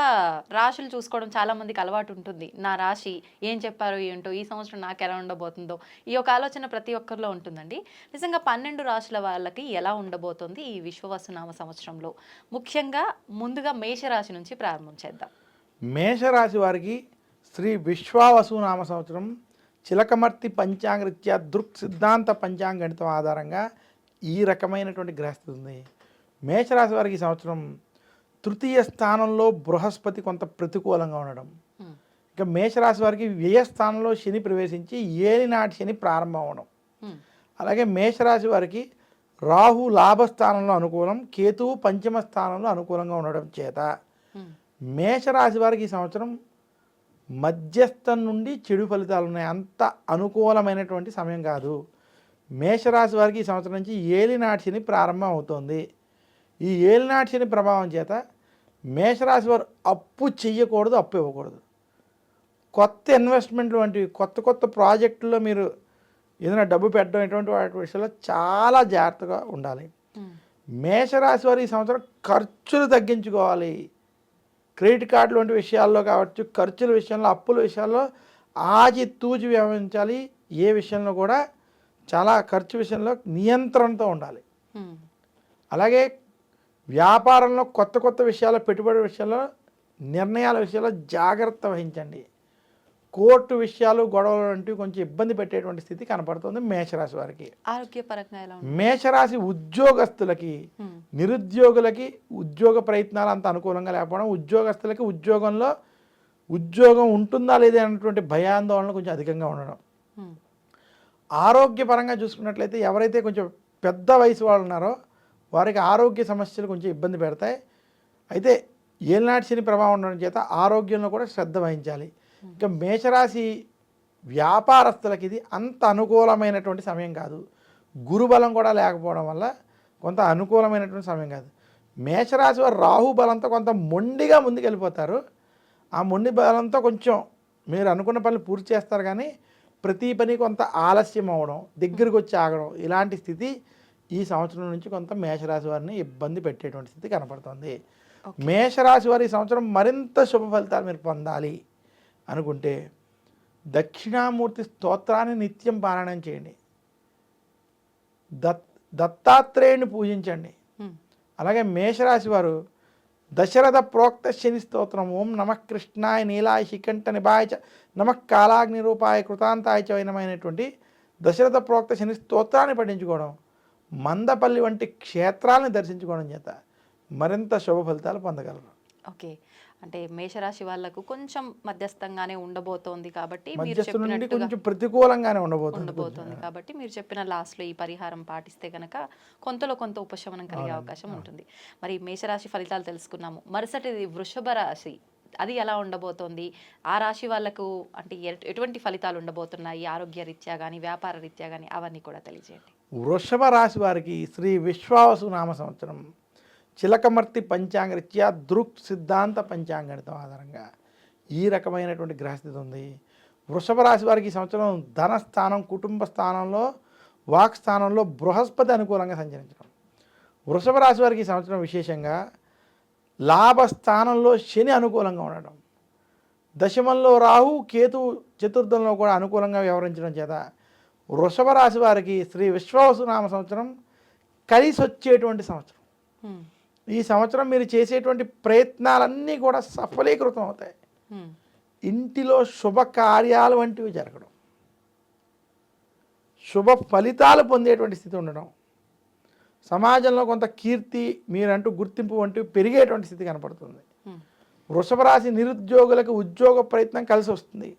S2: రాశులు చూసుకోవడం చాలా మందికి అలవాటు ఉంటుంది. నా రాశి ఏం చెప్పారో ఏంటో, ఈ సంవత్సరం నాకు ఎలా ఉండబోతుందో, ఈ యొక్క ఆలోచన ప్రతి ఒక్కరిలో ఉంటుందండి. నిజంగా 12 రాశుల వాళ్ళకి ఎలా ఉండబోతుంది ఈ విశ్వవసునామ సంవత్సరంలో? ముఖ్యంగా ముందుగా మేషరాశి నుంచి ప్రారంభం చేద్దాం.
S3: మేషరాశి వారికి శ్రీ విశ్వావసునామ సంవత్సరం చిలకమర్తి పంచాంగరీత్యా దృక్ సిద్ధాంత పంచాంగణితం ఆధారంగా ఈ రకమైనటువంటి గ్రహస్థితి ఉంది. మేషరాశి వారికి ఈ సంవత్సరం 3వ స్థానంలో బృహస్పతి కొంత ప్రతికూలంగా ఉండడం, ఇక మేషరాశి వారికి వ్యయ స్థానంలో శని ప్రవేశించి ఏలినాటి శని ప్రారంభం అవడం, అలాగే మేషరాశి వారికి రాహు లాభస్థానంలో అనుకూలం, కేతువు పంచమ స్థానంలో అనుకూలంగా ఉండడం చేత మేషరాశి వారికి ఈ సంవత్సరం మధ్యస్థం నుండి చెడు ఫలితాలు ఉన్నాయి. అంత అనుకూలమైనటువంటి సమయం కాదు. మేషరాశి వారికి ఈ సంవత్సరం నుంచి ఏలినాటి శని ప్రారంభం అవుతుంది. ఈ ఏలినాటి శని ప్రభావం చేత మేషరాశి వారు అప్పు చెయ్యకూడదు, అప్పు ఇవ్వకూడదు. కొత్త ఇన్వెస్ట్మెంట్లు వంటివి, కొత్త ప్రాజెక్టుల్లో మీరు ఏదైనా డబ్బు పెట్టడం ఇటువంటి వాటి విషయంలో చాలా జాగ్రత్తగా ఉండాలి. మేషరాశి వారు ఈ సంవత్సరం ఖర్చులు తగ్గించుకోవాలి. క్రెడిట్ కార్డులు వంటి విషయాల్లో కావచ్చు, ఖర్చుల విషయంలో, అప్పుల విషయాల్లో ఆచితూచి వ్యవహరించాలి. ఏ విషయంలో కూడా చాలా ఖర్చు విషయంలో నియంత్రణతో ఉండాలి. అలాగే వ్యాపారంలో కొత్త విషయాల్లో, పెట్టుబడి విషయాల్లో, నిర్ణయాల విషయాల్లో జాగ్రత్త వహించండి. కోర్టు విషయాలు, గొడవలు వంటివి కొంచెం ఇబ్బంది పెట్టేటువంటి స్థితి కనపడుతుంది మేషరాశి వారికి.
S2: ఆరోగ్యపరంగా
S3: మేషరాశి ఉద్యోగస్తులకి, నిరుద్యోగులకి ఉద్యోగ ప్రయత్నాలు అంత అనుకూలంగా లేకపోవడం, ఉద్యోగస్తులకి ఉద్యోగం ఉంటుందా లేదా అన్నటువంటి భయాందోళన కొంచెం అధికంగా ఉండడం. ఆరోగ్యపరంగా చూసుకున్నట్లయితే ఎవరైతే కొంచెం పెద్ద వయసు వాళ్ళు ఉన్నారో వారికి ఆరోగ్య సమస్యలు కొంచెం ఇబ్బంది పెడతాయి. అయితే ఏలినాటి శని ప్రభావం ఉండడం చేత ఆరోగ్యంలో కూడా శ్రద్ధ వహించాలి. ఇంకా మేషరాశి వ్యాపారస్తులకి ఇది అంత అనుకూలమైనటువంటి సమయం కాదు. గురుబలం కూడా లేకపోవడం వల్ల కొంత అనుకూలమైనటువంటి సమయం కాదు. మేషరాశి వారు రాహు బలంతో కొంత మొండిగా ముందుకెళ్ళిపోతారు. ఆ మొండి బలంతో కొంచెం మీరు అనుకున్న పనులు పూర్తి చేస్తారు, కానీ ప్రతి పని కొంత ఆలస్యం అవ్వడం, దగ్గరికి వచ్చి ఆగడం, ఇలాంటి స్థితి ఈ సంవత్సరం నుంచి కొంత మేషరాశి వారిని ఇబ్బంది పెట్టేటువంటి స్థితి కనపడుతుంది. మేషరాశి వారి ఈ సంవత్సరం మరింత శుభ ఫలితాలు మీరు పొందాలి అనుకుంటే దక్షిణామూర్తి స్తోత్రాన్ని నిత్యం పారాయణం చేయండి. దత్తాత్రేయుని పూజించండి. అలాగే మేషరాశి వారు దశరథ ప్రోక్త శని స్తోత్రం ఓం నమః కృష్ణాయ నీలాయ శికంఠ నిభాయ చ నమః కాలాగ్ని రూపాయ కృతాంతాయ చ వైనమైనటువంటి దశరథ ప్రోక్త శని స్తోత్రాన్ని పఠించుకోవడం, మందపల్లి వంటి క్షేత్రాలను దర్శించుకోవడం చేత మరింత శుభ ఫలితాలు పొందగలరు.
S2: ఓకే, అంటే మేషరాశి వాళ్ళకు కొంచెం మధ్యస్థంగానే ఉండబోతోంది కాబట్టి మీరు
S3: మధ్యస్థ నుండి
S2: చెప్పినట్టుగా
S3: కొంచెం ప్రతికూలంగానే ఉండబోతుంది
S2: కాబట్టి మీరు చెప్పిన లాస్ట్లో ఈ పరిహారం పాటిస్తే కనుక కొంతలో కొంత ఉపశమనం కలిగే అవకాశం ఉంటుంది. మరి మేషరాశి ఫలితాలు తెలుసుకున్నాము. మరుసటిది వృషభ రాశి, అది ఎలా ఉండబోతోంది? ఆ రాశి వాళ్ళకు అంటే ఎటువంటి ఫలితాలు ఉండబోతున్నాయి, ఆరోగ్య రీత్యా కానీ వ్యాపార రీత్యా కానీ, అవన్నీ కూడా తెలియజేయండి.
S3: వృషభ రాశి వారికి శ్రీ విశ్వావసు నామ సంవత్సరం చిలకమర్తి పంచాంగరీత్యా దృక్ సిద్ధాంత పంచాంగణితం ఆధారంగా ఈ రకమైనటువంటి గ్రహస్థితి ఉంది. వృషభ రాశి వారికి ఈ సంవత్సరం ధనస్థానం, కుటుంబ స్థానంలో, వాక్ స్థానంలో బృహస్పతి అనుకూలంగా సంచరించడం. వృషభ రాశి వారికి ఈ సంవత్సరం విశేషంగా లాభస్థానంలో శని అనుకూలంగా ఉండడం, దశమంలో రాహు, కేతు చతుర్థంలో కూడా అనుకూలంగా వ్యవహరించడం చేత వృషభ రాశి వారికి శ్రీ విశ్వావసు నామ సంవత్సరం కలిసి వచ్చేటువంటి సంవత్సరం. ఈ సంవత్సరం మీరు చేసేటువంటి ప్రయత్నాలన్నీ కూడా సఫలీకృతం అవుతాయి. ఇంటిలో శుభ కార్యాలు వంటివి జరగడం, శుభ ఫలితాలు పొందేటువంటి స్థితి ఉండడం, సమాజంలో కొంత కీర్తి, మీరంటూ గుర్తింపు వంటివి పెరిగేటువంటి స్థితి కనపడుతుంది. వృషభ రాశి నిరుద్యోగులకు ఉద్యోగ ప్రయత్నం కలిసి వస్తుంది.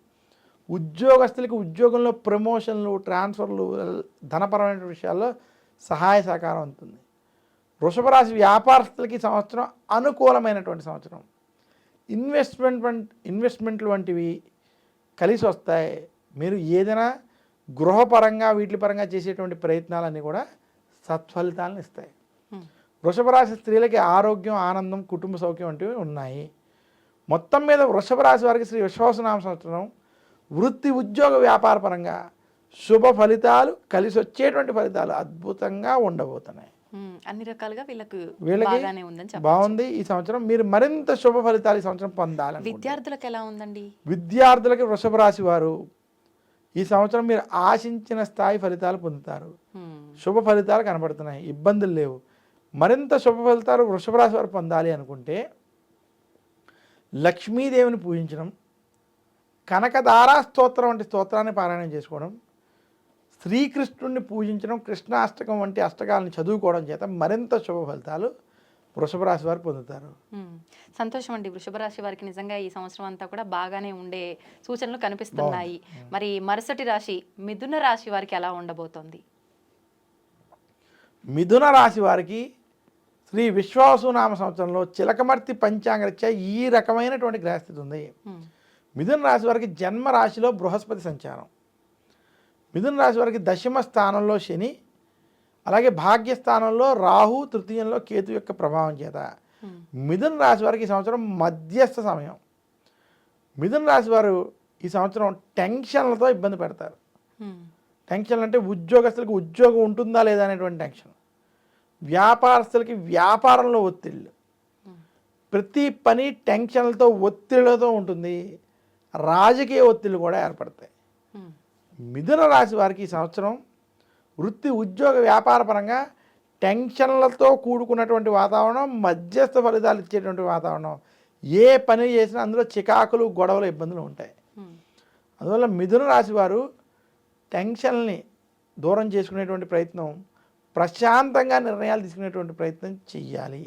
S3: ఉద్యోగస్తులకి ఉద్యోగంలో ప్రమోషన్లు, ట్రాన్స్ఫర్లు, ధనపరమైన విషయాల్లో సహాయ సహకారం ఉంటుంది. వృషభ రాశి వ్యాపారస్తులకి సంవత్సరం అనుకూలమైనటువంటి సంవత్సరం. ఇన్వెస్ట్మెంట్లు వంటివి కలిసి వస్తాయి. మీరు ఏదైనా గృహపరంగా వీటి పరంగా చేసేటువంటి ప్రయత్నాలన్నీ కూడా సత్ఫలితాలను ఇస్తాయి. వృషభ రాశి స్త్రీలకి ఆరోగ్యం, ఆనందం, కుటుంబ సౌఖ్యం వంటివి ఉన్నాయి. మొత్తం మీద వృషభ రాశి వారికి శ్రీ విశ్వావసునామ సంవత్సరం వృత్తి, ఉద్యోగ, వ్యాపార పరంగా శుభ ఫలితాలు, కలిసి వచ్చేటువంటి ఫలితాలు అద్భుతంగా ఉండబోతున్నాయి.
S2: అన్ని రకాలుగా వీళ్ళకి
S3: బాగుంది. ఈ సంవత్సరం మీరు మరింత శుభ ఫలితాలు ఈ సంవత్సరం పొందాలి.
S2: విద్యార్థులకు ఎలా ఉందండి?
S3: విద్యార్థులకి వృషభ రాశి వారు ఈ సంవత్సరం మీరు ఆశించిన స్థాయి ఫలితాలు పొందుతారు. శుభ ఫలితాలు కనబడుతున్నాయి, ఇబ్బందులు లేవు. మరింత శుభ ఫలితాలు వృషభ రాశి వారు పొందాలి అనుకుంటే లక్ష్మీదేవిని పూజించడం, కనకదారా స్తోత్రం వంటి స్తోత్రాన్ని పారాయణం చేసుకోవడం, శ్రీకృష్ణుడిని పూజించడం, కృష్ణాష్టకం వంటి అష్టకాలను చదువుకోవడం చేత మరింత శుభ ఫలితాలు వృషభ రాశి వారు పొందుతారు.
S2: సంతోషం అండి. వృషభ రాశి వారికి నిజంగా ఈ సంవత్సరం అంతా కూడా బాగానే ఉండే సూచనలు కనిపిస్తున్నాయి. మరి మరుసటి రాశి మిథున రాశి వారికి ఎలా ఉండబోతోంది?
S3: మిథున రాశి వారికి శ్రీ విశ్వావసునామ సంవత్సరంలో చిలకమర్తి పంచాంగరీత్యా ఈ రకమైనటువంటి గ్రహస్థితి ఉంది. మిథున రాశి వారికి జన్మ రాశిలో బృహస్పతి సంచారం. మిథున రాశి వారికి దశమ స్థానంలో శని, అలాగే భాగ్యస్థానంలో రాహు, తృతీయంలో కేతు యొక్క ప్రభావం చేత మిథున రాశి వారికి ఈ సంవత్సరం మధ్యస్థ సమయం. మిథున రాశి వారు ఈ సంవత్సరం టెన్షన్లతో ఇబ్బంది పెడతారు. టెన్షన్లు అంటే ఉద్యోగస్తులకి ఉద్యోగం ఉంటుందా లేదా అనేటువంటి టెన్షన్, వ్యాపారస్తులకి వ్యాపారంలో ఒత్తిళ్ళు, ప్రతి పని టెన్షన్లతో, ఒత్తిళ్లతో ఉంటుంది. రాజకీయ ఒత్తిళ్ళు కూడా ఏర్పడతాయి. మిథున రాశి వారికి ఈ సంవత్సరం వృత్తి, ఉద్యోగ, వ్యాపార పరంగా టెన్షన్లతో కూడుకున్నటువంటి వాతావరణం, మధ్యస్థ ఫలితాలు ఇచ్చేటువంటి వాతావరణం. ఏ పని చేసినా అందులో చికాకులు, గొడవలు, ఇబ్బందులు ఉంటాయి. అందువల్ల మిథున రాశి వారు టెన్షన్ని దూరం చేసుకునేటువంటి ప్రయత్నం, ప్రశాంతంగా నిర్ణయాలు తీసుకునేటువంటి ప్రయత్నం చెయ్యాలి.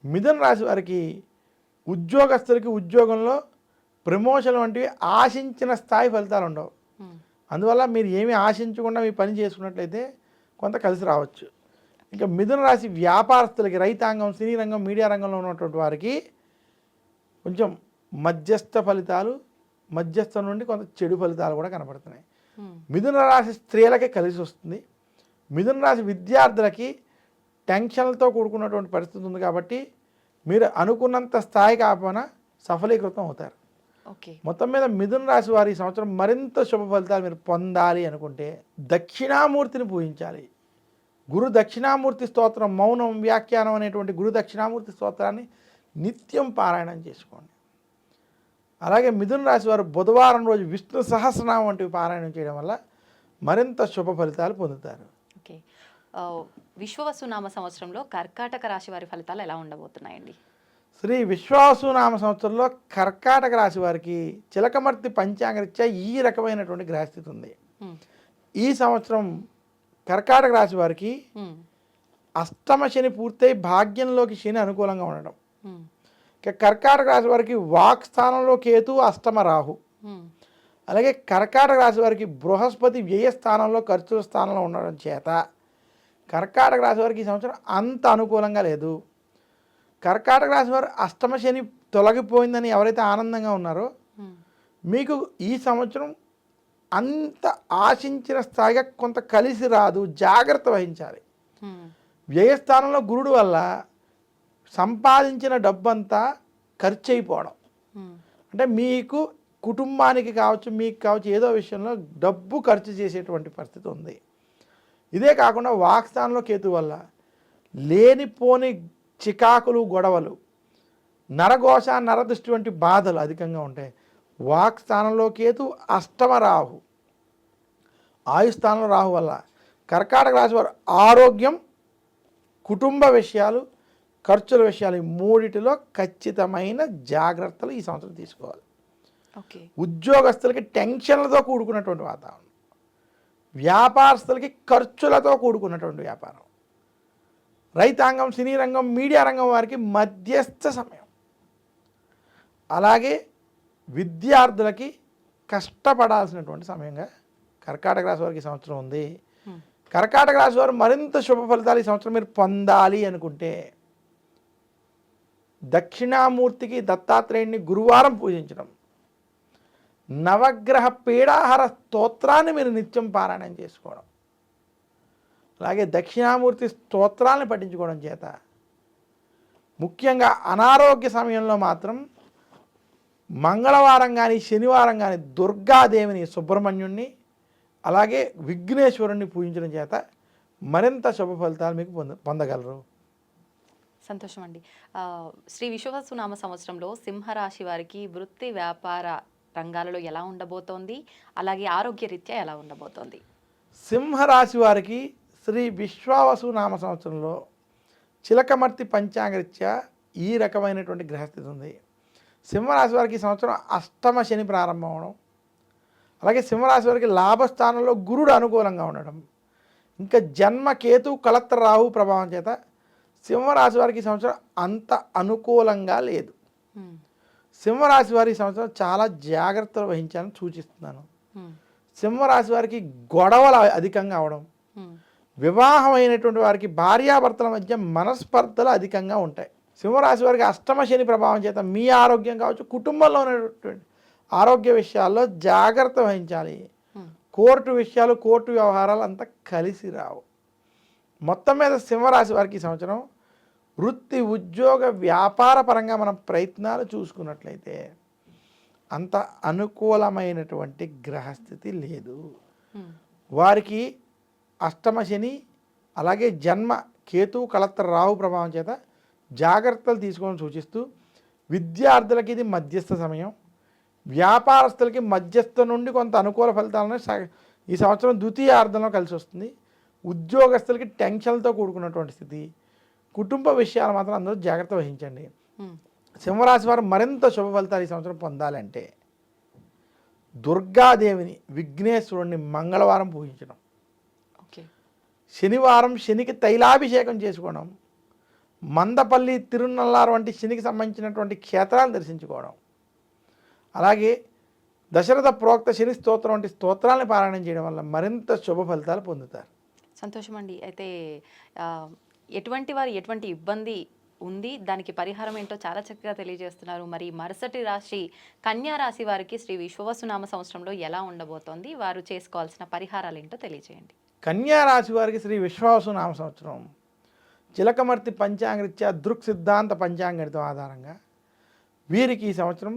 S3: మిథున రాశి వారికి ఉద్యోగస్తులకి ఉద్యోగంలో ప్రమోషన్ వంటివి ఆశించిన స్థాయి ఫలితాలు ఉండవు. అందువల్ల మీరు ఏమీ ఆశించకుండా మీ పని చేసుకున్నట్లయితే కొంత కలిసి రావచ్చు. ఇంకా మిథున రాశి వ్యాపారస్తులకి, రైతాంగం, సినీ రంగం, మీడియా రంగంలో ఉన్నటువంటి వారికి కొంచెం మధ్యస్థ ఫలితాలు, మధ్యస్థం నుండి కొంత చెడు ఫలితాలు కూడా కనబడుతున్నాయి.
S2: ఉమ్,
S3: మిథున రాశి స్త్రీలకే కలిసి వస్తుంది. మిథున రాశి విద్యార్థులకి టెన్షన్లతో కూడుకున్నటువంటి పరిస్థితి ఉంది కాబట్టి మీరు అనుకున్నంత స్థాయి కాకపోయినా సఫలీకృతం అవుతారు.
S2: ఓకే.
S3: మొత్తం మీద మిథున రాశి వారి ఈ సంవత్సరం మరింత శుభ ఫలితాలు మీరు పొందాలి అనుకుంటే దక్షిణామూర్తిని పూజించాలి. గురు దక్షిణామూర్తి స్తోత్రం, మౌనం వ్యాఖ్యానం అనేటువంటి గురు దక్షిణామూర్తి స్తోత్రాన్ని నిత్యం పారాయణం చేసుకోండి. అలాగే మిథున రాశి వారు బుధవారం రోజు విష్ణు సహస్రనామం వంటివి పారాయణం చేయడం వల్ల మరింత శుభ ఫలితాలు పొందుతారు.
S2: ఓకే. విశ్వవసునామ సంవత్సరంలో కర్కాటక రాశి వారి ఫలితాలు ఎలా ఉండబోతున్నాయండి?
S3: శ్రీ విశ్వావసునామ సంవత్సరంలో కర్కాటక రాశి వారికి చిలకమర్తి పంచాంగరీత్యా ఈ రకమైనటువంటి గ్రహస్థితి ఉంది.
S2: ఉమ్,
S3: ఈ సంవత్సరం కర్కాటక రాశి వారికి
S2: ఉమ్,
S3: అష్టమ శని పూర్తయి భాగ్యంలోకి శని అనుకూలంగా ఉండడం.
S2: ఉమ్,
S3: ఇక కర్కాటక రాశి వారికి వాక్ స్థానంలో కేతు, అష్టమ రాహు.
S2: ఉమ్,
S3: అలాగే కర్కాటక రాశి వారికి బృహస్పతి వ్యయ స్థానంలో, ఖర్చుల స్థానంలో ఉండడం చేత కర్కాటక రాశి వారికి ఈ సంవత్సరం అంత అనుకూలంగా లేదు. కర్కాటక రాశి వారు అష్టమ శని తొలగిపోయిందని ఎవరైతే ఆనందంగా ఉన్నారో
S2: ఉమ్,
S3: మీకు ఈ సంవత్సరం అంత ఆశించిన స్థాయిగా కొంత కలిసి రాదు, జాగ్రత్త వహించాలి.
S2: ఉమ్,
S3: వ్యయస్థానంలో గురుడు వల్ల సంపాదించిన డబ్బంతా ఖర్చు అయిపోవడం,
S2: ఉమ్,
S3: అంటే మీకు కుటుంబానికి కావచ్చు, మీకు కావచ్చు, ఏదో విషయంలో డబ్బు ఖర్చు చేసేటువంటి పరిస్థితి ఉంది. ఇదే కాకుండా వాక్స్థానంలో కేతు వల్ల లేనిపోని చికాకులు, గొడవలు, నరఘోష, నరదృష్టి వంటి బాధలు అధికంగా ఉంటాయి. వాక్ స్థానంలో కేతు, అష్టమ రాహు, ఆయుస్థానంలో రాహు వల్ల కర్కాటక రాశి వారు ఆరోగ్యం, కుటుంబ విషయాలు, ఖర్చుల విషయాలు, ఈ మూడిటిలో ఖచ్చితమైన జాగ్రత్తలు ఈ సంవత్సరం తీసుకోవాలి.
S2: ఓకే.
S3: ఉద్యోగస్తులకి టెన్షన్లతో కూడుకున్నటువంటి వాతావరణం, వ్యాపారస్తులకి ఖర్చులతో కూడుకున్నటువంటి వ్యాపారం, రైతాంగం, సినీ రంగం, మీడియా రంగం వారికి మధ్యస్థ సమయం, అలాగే విద్యార్థులకి కష్టపడాల్సినటువంటి సమయంగా కర్కాటక రాశి వారికి ఈ సంవత్సరం ఉంది.
S2: ఉమ్,
S3: కర్కాటక రాశి వారు మరింత శుభ ఫలితాలు ఈ సంవత్సరం మీరు పొందాలి అనుకుంటే దక్షిణామూర్తికి దత్తాత్రేయుడిని గురువారం పూజించడం, నవగ్రహ పీడాహార స్తోత్రాన్ని మీరు నిత్యం పారాయణం చేసుకోవడం, అలాగే దక్షిణామూర్తి స్తోత్రాలను పఠించుకోవడం చేత ముఖ్యంగా అనారోగ్య సమయంలో మాత్రం మంగళవారం కానీ శనివారం కానీ దుర్గాదేవిని, సుబ్రహ్మణ్యుణ్ణి, అలాగే విఘ్నేశ్వరుణ్ణి పూజించడం చేత మరింత శుభ ఫలితాలు మీకు పొందగలరు.
S2: సంతోషం అండి. శ్రీ విశ్వవసునామ సంవత్సరంలో సింహరాశి వారికి వృత్తి వ్యాపార రంగాలలో ఎలా ఉండబోతోంది, అలాగే ఆరోగ్య రీత్యా ఎలా ఉండబోతోంది?
S3: సింహరాశి వారికి శ్రీ విశ్వావసునామ సంవత్సరంలో చిలకమర్తి పంచాంగరీత్యా ఈ రకమైనటువంటి గ్రహస్థితి ఉంది. సింహరాశి వారికి ఈ సంవత్సరం అష్టమ శని ప్రారంభం అవడం, అలాగే సింహరాశి వారికి లాభస్థానంలో గురుడు అనుకూలంగా ఉండడం, ఇంకా జన్మ కేతు, కలత్ర రాహు ప్రభావం చేత సింహరాశి వారికి ఈ సంవత్సరం అంత అనుకూలంగా లేదు.
S2: ఉమ్,
S3: సింహరాశి వారి ఈ సంవత్సరం చాలా జాగ్రత్తలు వహించాలని సూచిస్తున్నాను.
S2: ఉమ్,
S3: సింహరాశి వారికి గొడవలు అధికంగా అవడం,
S2: ఉమ్,
S3: వివాహమైనటువంటి వారికి భార్యాభర్తల మధ్య మనస్పర్ధలు అధికంగా ఉంటాయి. సింహరాశి వారికి అష్టమ శని ప్రభావం చేత మీ ఆరోగ్యం కావచ్చు, కుటుంబంలో ఉన్నటువంటి ఆరోగ్య విషయాల్లో జాగ్రత్త వహించాలి.
S2: ఉమ్,
S3: కోర్టు విషయాలు, కోర్టు వ్యవహారాలు అంతా కలిసి రావు. మొత్తం మీద సింహరాశి వారికి ఈ సంవత్సరం వృత్తి, ఉద్యోగ, వ్యాపార పరంగా మనం ప్రయత్నాలు చూసుకున్నట్లయితే అంత అనుకూలమైనటువంటి గ్రహస్థితి లేదు.
S2: ఉమ్,
S3: వారికి అష్టమ శని, అలాగే జన్మ కేతు, కలత్ర రాహు ప్రభావం చేత జాగ్రత్తలు తీసుకోవాలని సూచిస్తూ, విద్యార్థులకి ఇది మధ్యస్థ సమయం, వ్యాపారస్తులకి మధ్యస్థ నుండి కొంత అనుకూల ఫలితాలను ఈ సంవత్సరం ద్వితీయార్థంలో కలిసి వస్తుంది. ఉద్యోగస్తులకి టెన్షన్లతో కూడుకున్నటువంటి స్థితి, కుటుంబ విషయాలు మాత్రం అందరూ జాగ్రత్త వహించండి.
S2: ఉమ్,
S3: సింహరాశి వారు మరింత శుభ ఫలితాలు ఈ సంవత్సరం పొందాలంటే దుర్గాదేవిని, విఘ్నేశ్వరుణ్ణి మంగళవారం పూజించడం,
S2: ఓకే.
S3: శనివారం శనికి తైలాభిషేకం చేసుకోవడం, మందపల్లి, తిరునల్లారు వంటి శనికి సంబంధించినటువంటి క్షేత్రాలు దర్శించుకోవడం, అలాగే దశరథ ప్రోక్త శని స్తోత్రం వంటి స్తోత్రాలను పారాయణం చేయడం వల్ల మరింత శుభ ఫలితాలు పొందుతారు.
S2: సంతోషం అండి. అయితే ఎటువంటి వారు ఎటువంటి ఇబ్బంది ఉంది, దానికి పరిహారం ఏంటో చాలా చక్కగా తెలియజేస్తున్నారు. మరి మరుసటి రాశి కన్యా రాశి వారికి శ్రీ విశ్వవసునామ సంవత్సరంలో ఎలా ఉండబోతోంది, వారు చేసుకోవాల్సిన పరిహారాలు ఏంటో తెలియజేయండి.
S3: కన్యా రాశి వారికి శ్రీ విశ్వావసునామ సంవత్సరం చిలకమర్తి పంచాంగరీత్యా దృక్ సిద్ధాంత పంచాంగణితం ఆధారంగా వీరికి ఈ సంవత్సరం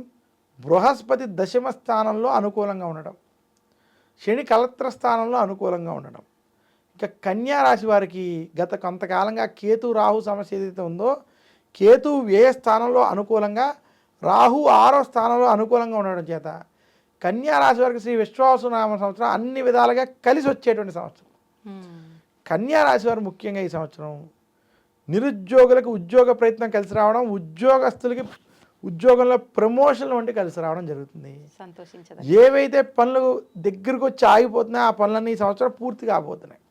S3: బృహస్పతి దశమ స్థానంలో అనుకూలంగా ఉండడం, శని కలత్ర స్థానంలో అనుకూలంగా ఉండడం. ఇక కన్యా రాశి వారికి గత కొంతకాలంగా కేతు రాహు సమస్య ఏదైతే ఉందో, కేతు వ్యయ స్థానంలో అనుకూలంగా, రాహు 6వ స్థానంలో అనుకూలంగా ఉండడం చేత కన్యా రాశి వారికి శ్రీ విశ్వావసునామ సంవత్సరం అన్ని విధాలుగా కలిసి వచ్చేటువంటి సంవత్సరం. కన్యా రాశి వారు ముఖ్యంగా ఈ సంవత్సరం నిరుద్యోగులకు ఉద్యోగ ప్రయత్నం కలిసి రావడం, ఉద్యోగస్తులకి ఉద్యోగంలో ప్రమోషన్లు వంటి కలిసి రావడం జరుగుతుంది.
S2: సంతోషించదు.
S3: ఏవైతే పనులు దగ్గరకు వచ్చి ఆగిపోతున్నాయో ఆ పనులన్నీ ఈ సంవత్సరం పూర్తి కాబోతున్నాయి.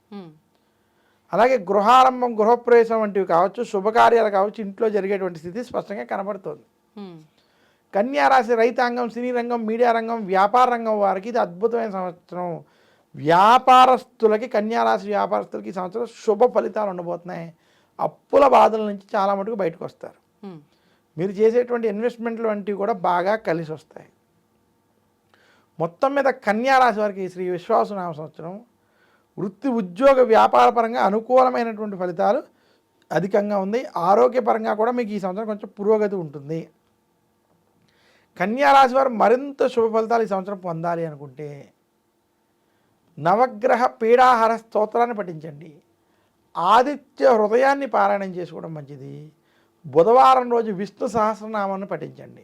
S3: అలాగే గృహారంభం, గృహప్రవేశం వంటివి కావచ్చు, శుభకార్యాలు కావచ్చు, ఇంట్లో జరిగేటువంటి స్థితి స్పష్టంగా కనబడుతుంది. కన్యా రాశి రైతాంగం, సినీ రంగం, మీడియా రంగం, వ్యాపార రంగం వారికి ఇది అద్భుతమైన సంవత్సరం. వ్యాపారస్తులకి, కన్యా రాశి వ్యాపారస్తులకి ఈ సంవత్సరం శుభ ఫలితాలు ఉండబోతున్నాయి. అప్పుల బాధల నుంచి చాలా మటుకు బయటకు వస్తారు. మీరు చేసేటువంటి ఇన్వెస్ట్మెంట్లు వంటివి కూడా బాగా కలిసి వస్తాయి. మొత్తం మీద కన్యా రాశి వారికి శ్రీ విశ్వావసునామ సంవత్సరం వృత్తి, ఉద్యోగ, వ్యాపార పరంగా అనుకూలమైనటువంటి ఫలితాలు అధికంగా ఉంది. ఆరోగ్యపరంగా కూడా మీకు ఈ సంవత్సరం కొంచెం పురోగతి ఉంటుంది. కన్యా రాశి వారు మరింత శుభ ఫలితాలు ఈ సంవత్సరం పొందాలి అనుకుంటే నవగ్రహ పీడాహార స్తోత్రాన్ని పఠించండి. ఆదిత్య హృదయాన్ని పారాయణం చేసుకోవడం మంచిది. బుధవారం రోజు విష్ణు సహస్రనామాన్ని పఠించండి.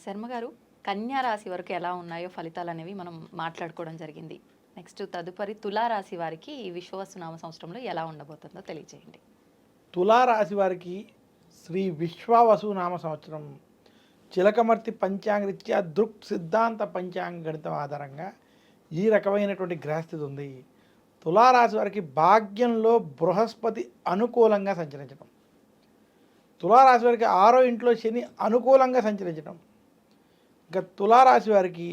S2: శర్మ గారు, కన్యా రాశి వరకు ఎలా ఉన్నాయో ఫలితాలు అనేవి మనం మాట్లాడుకోవడం జరిగింది. నెక్స్ట్ తదుపరి తులారాశి వారికి ఈ విశ్వవసునామ సంవత్సరంలో ఎలా ఉండబోతుందో తెలియజేయండి.
S3: తులారాశి వారికి శ్రీ విశ్వవసునామ సంవత్సరం చిలకమర్తి పంచాంగరీత్యా దృక్ సిద్ధాంత పంచాంగణితం ఆధారంగా ఈ రకమైనటువంటి గ్రహస్థితి ఉంది. తులారాశి వారికి భాగ్యంలో బృహస్పతి అనుకూలంగా సంచరించడం, తులారాశి వారికి 6వ ఇంట్లో శని అనుకూలంగా సంచరించడం, ఇంకా తులారాశి వారికి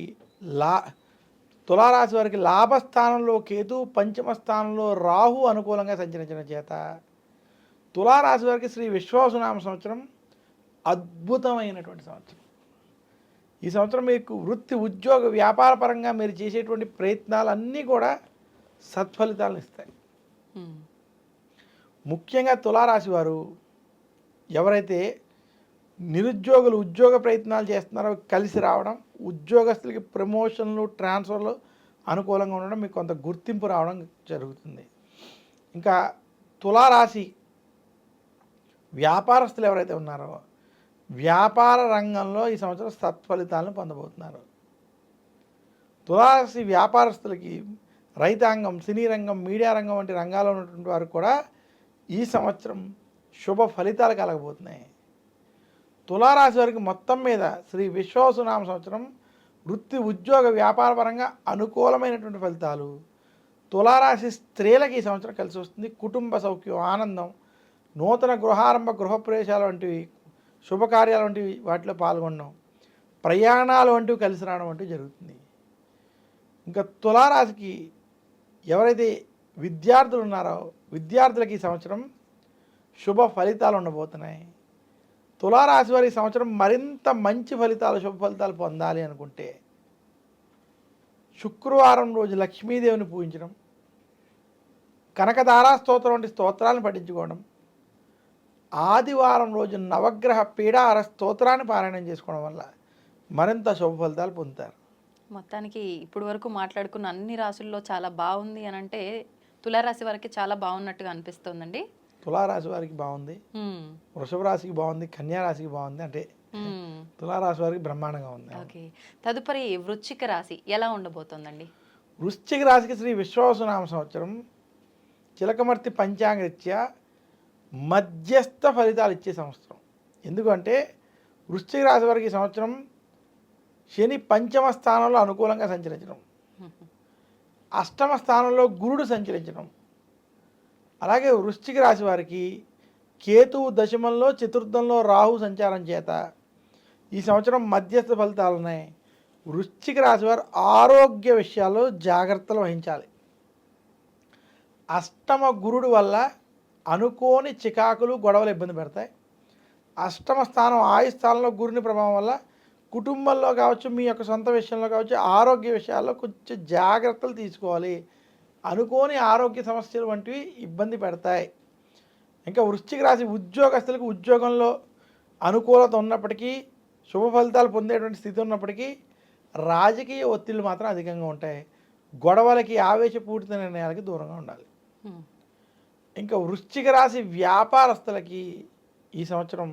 S3: లాభస్థానంలో కేతు, పంచమ స్థానంలో రాహు అనుకూలంగా సంచరించడం చేత తులారాశి వారికి శ్రీ విశ్వవసునామ సంవత్సరం అద్భుతమైనటువంటి సంవత్సరం. ఈ సంవత్సరం మీకు వృత్తి, ఉద్యోగ, వ్యాపార పరంగా మీరు చేసేటువంటి ప్రయత్నాలన్నీ కూడా సత్ఫలితాలను ఇస్తాయి. ముఖ్యంగా తులారాశి వారు ఎవరైతే నిరుద్యోగులు ఉద్యోగ ప్రయత్నాలు చేస్తున్నారో కలిసి రావడం, ఉద్యోగస్తులకి ప్రమోషన్లు, ట్రాన్స్ఫర్లు అనుకూలంగా ఉండడం, మీకు కొంత గుర్తింపు రావడం జరుగుతుంది. ఇంకా తులారాశి వ్యాపారస్తులు ఎవరైతే ఉన్నారో వ్యాపార రంగంలో ఈ సంవత్సరం సత్ఫలితాలను పొందబోతున్నారు. తులారాశి వ్యాపారస్తులకి రైతాంగం, సినీ రంగం, మీడియా రంగం వంటి రంగాల్లో ఉన్నటువంటి వారు కూడా ఈ సంవత్సరం శుభ ఫలితాలు కలగబోతున్నాయి. తులారాశి వారికి మొత్తం మీద శ్రీ విశ్వవసునామ సంవత్సరం వృత్తి, ఉద్యోగ, వ్యాపార పరంగా అనుకూలమైనటువంటి ఫలితాలు. తులారాశి స్త్రీలకు ఈ సంవత్సరం కలిసి వస్తుంది. కుటుంబ సౌఖ్యం, ఆనందం, నూతన గృహారంభ, గృహప్రవేశాలు వంటివి, శుభకార్యాలు వంటివి వాటిలో పాల్గొనడం, ప్రయాణాలు వంటివి కలిసి రావడం వంటివి జరుగుతుంది. ఇంకా తులారాశికి ఎవరైతే విద్యార్థులు ఉన్నారో విద్యార్థులకి ఈ సంవత్సరం శుభ ఫలితాలు ఉండబోతున్నాయి. తులారాశి వారి సంవత్సరం మరింత మంచి ఫలితాలు, శుభ ఫలితాలు పొందాలి అనుకుంటే శుక్రవారం రోజు లక్ష్మీదేవిని పూజించడం, కనకదారా స్తోత్రం వంటి స్తోత్రాలను పఠించుకోవడం, ఆదివారం రోజు నవగ్రహ పీడాహార స్తోత్రాన్ని పారాయణం చేసుకోవడం వల్ల మరింత శుభ ఫలితాలు పొందుతారు.
S2: మొత్తానికి ఇప్పుడు వరకు మాట్లాడుకున్న అన్ని రాశుల్లో చాలా బాగుంది అని అంటే తులారాశి వారికి చాలా బాగున్నట్టుగా అనిపిస్తోందండి.
S3: తులారాశి వారికి బాగుంది, వృషభ రాశికి బాగుంది, కన్యా రాశికి బాగుంది, అంటే తులారాశి వారికి బ్రహ్మాండంగా ఉంది.
S2: ఓకే, తదుపరి వృశ్చిక రాశి ఎలా ఉండబోతోందండి?
S3: వృశ్చిక రాశికి శ్రీ విశ్వవసునామ సంవత్సరం చిలకమర్తి పంచాంగరీత్యా మధ్యస్థ ఫలితాలు ఇచ్చే సంవత్సరం. ఎందుకంటే వృశ్చిక రాశి వారికి ఈ సంవత్సరం శని పంచమ స్థానంలో అనుకూలంగా సంచరించడం, అష్టమ స్థానంలో గురుడు సంచరించడం, అలాగే వృశ్చిక రాశి వారికి కేతువు దశమంలో, చతుర్థంలో రాహు సంచారం చేత ఈ సంవత్సరం మధ్యస్థ ఫలితాలు ఉన్నాయి. వృశ్చిక రాశి వారు ఆరోగ్య విషయాల్లో జాగ్రత్తలు వహించాలి. అష్టమ గురుడు వల్ల అనుకోని చికాకులు, గొడవలు ఇబ్బంది పెడతాయి. అష్టమ స్థానం ఆయు స్థానంలో గురుని ప్రభావం వల్ల కుటుంబంలో కావచ్చు, మీ యొక్క సొంత విషయంలో కావచ్చు, ఆరోగ్య విషయాల్లో కొంచెం జాగ్రత్తలు తీసుకోవాలి. అనుకోని ఆరోగ్య సమస్యలు వంటివి ఇబ్బంది పెడతాయి. ఇంకా వృశ్చిక రాశి ఉద్యోగస్తులకు ఉద్యోగంలో అనుకూలత ఉన్నప్పటికీ, శుభ ఫలితాలు పొందేటువంటి స్థితి ఉన్నప్పటికీ రాజకీయ ఒత్తిళ్లు మాత్రం అధికంగా ఉంటాయి. గొడవలకి, ఆవేశపూరిత నిర్ణయాలకి దూరంగా ఉండాలి. ఇంకా వృశ్చిక రాశి వ్యాపారస్తులకి ఈ సంవత్సరం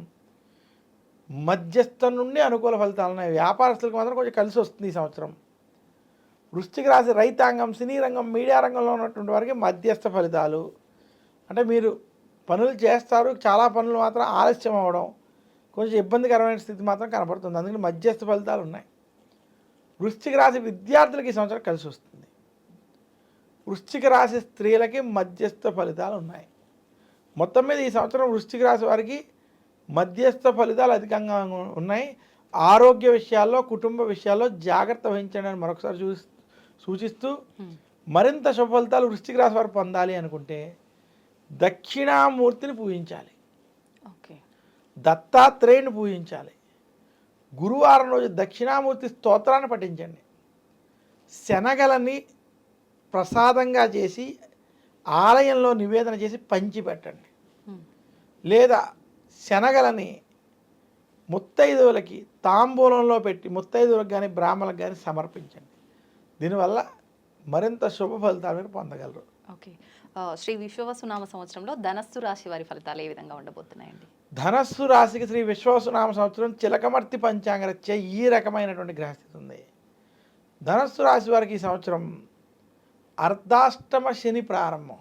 S3: మధ్యస్థం నుండి అనుకూల ఫలితాలు ఉన్నాయి. వ్యాపారస్తులకు మాత్రం కొంచెం కలిసి వస్తుంది ఈ సంవత్సరం. వృశ్చిక రాశి రైతాంగం, సినీ రంగం, మీడియా రంగంలో ఉన్నటువంటి వారికి మధ్యస్థ ఫలితాలు. అంటే మీరు పనులు చేస్తారు, చాలా పనులు మాత్రం ఆలస్యం అవ్వడం, కొంచెం ఇబ్బందికరమైన స్థితి మాత్రం కనపడుతుంది. అందుకని మధ్యస్థ ఫలితాలు ఉన్నాయి. వృశ్చిక రాశి విద్యార్థులకి ఈ సంవత్సరం కలిసి వస్తుంది. వృశ్చిక రాశి స్త్రీలకి మధ్యస్థ ఫలితాలు ఉన్నాయి. మొత్తం మీద ఈ సంవత్సరం వృశ్చిక రాశి వారికి మధ్యస్థ ఫలితాలు అధికంగా ఉన్నాయి. ఆరోగ్య విషయాల్లో, కుటుంబ విషయాల్లో జాగ్రత్త వహించండి అని మరొకసారి సూచిస్తూ, మరింత శుభ ఫలితాలు వృశ్చిక రాశి వారు పొందాలి అనుకుంటే దక్షిణామూర్తిని పూజించాలి.
S2: ఓకే,
S3: దత్తాత్రేయుని పూజించాలి. గురువారం రోజు దక్షిణామూర్తి స్తోత్రాన్ని పఠించండి. శనగలని ప్రసాదంగా చేసి ఆలయంలో నివేదన చేసి పంచిపెట్టండి. లేదా శనగలని ముత్తైదువులకి తాంబూలంలో పెట్టి ముత్తైదువులకు కానీ బ్రాహ్మణులకు కానీ సమర్పించండి. దీనివల్ల మరింత శుభ ఫలితాలు మీరు పొందగలరు.
S2: ఓకే, శ్రీ విశ్వవసునామ సంవత్సరంలో ధనస్సు రాశి వారి ఫలితాలు ఏ విధంగా ఉండబోతున్నాయండి?
S3: ధనస్సు రాశికి శ్రీ విశ్వవసునామ సంవత్సరం చిలకమర్తి పంచాంగరీత్యా ఈ రకమైనటువంటి గ్రహస్థితి ఉంది. ధనస్సు రాశి వారికి ఈ సంవత్సరం అర్ధాష్టమ శని ప్రారంభం.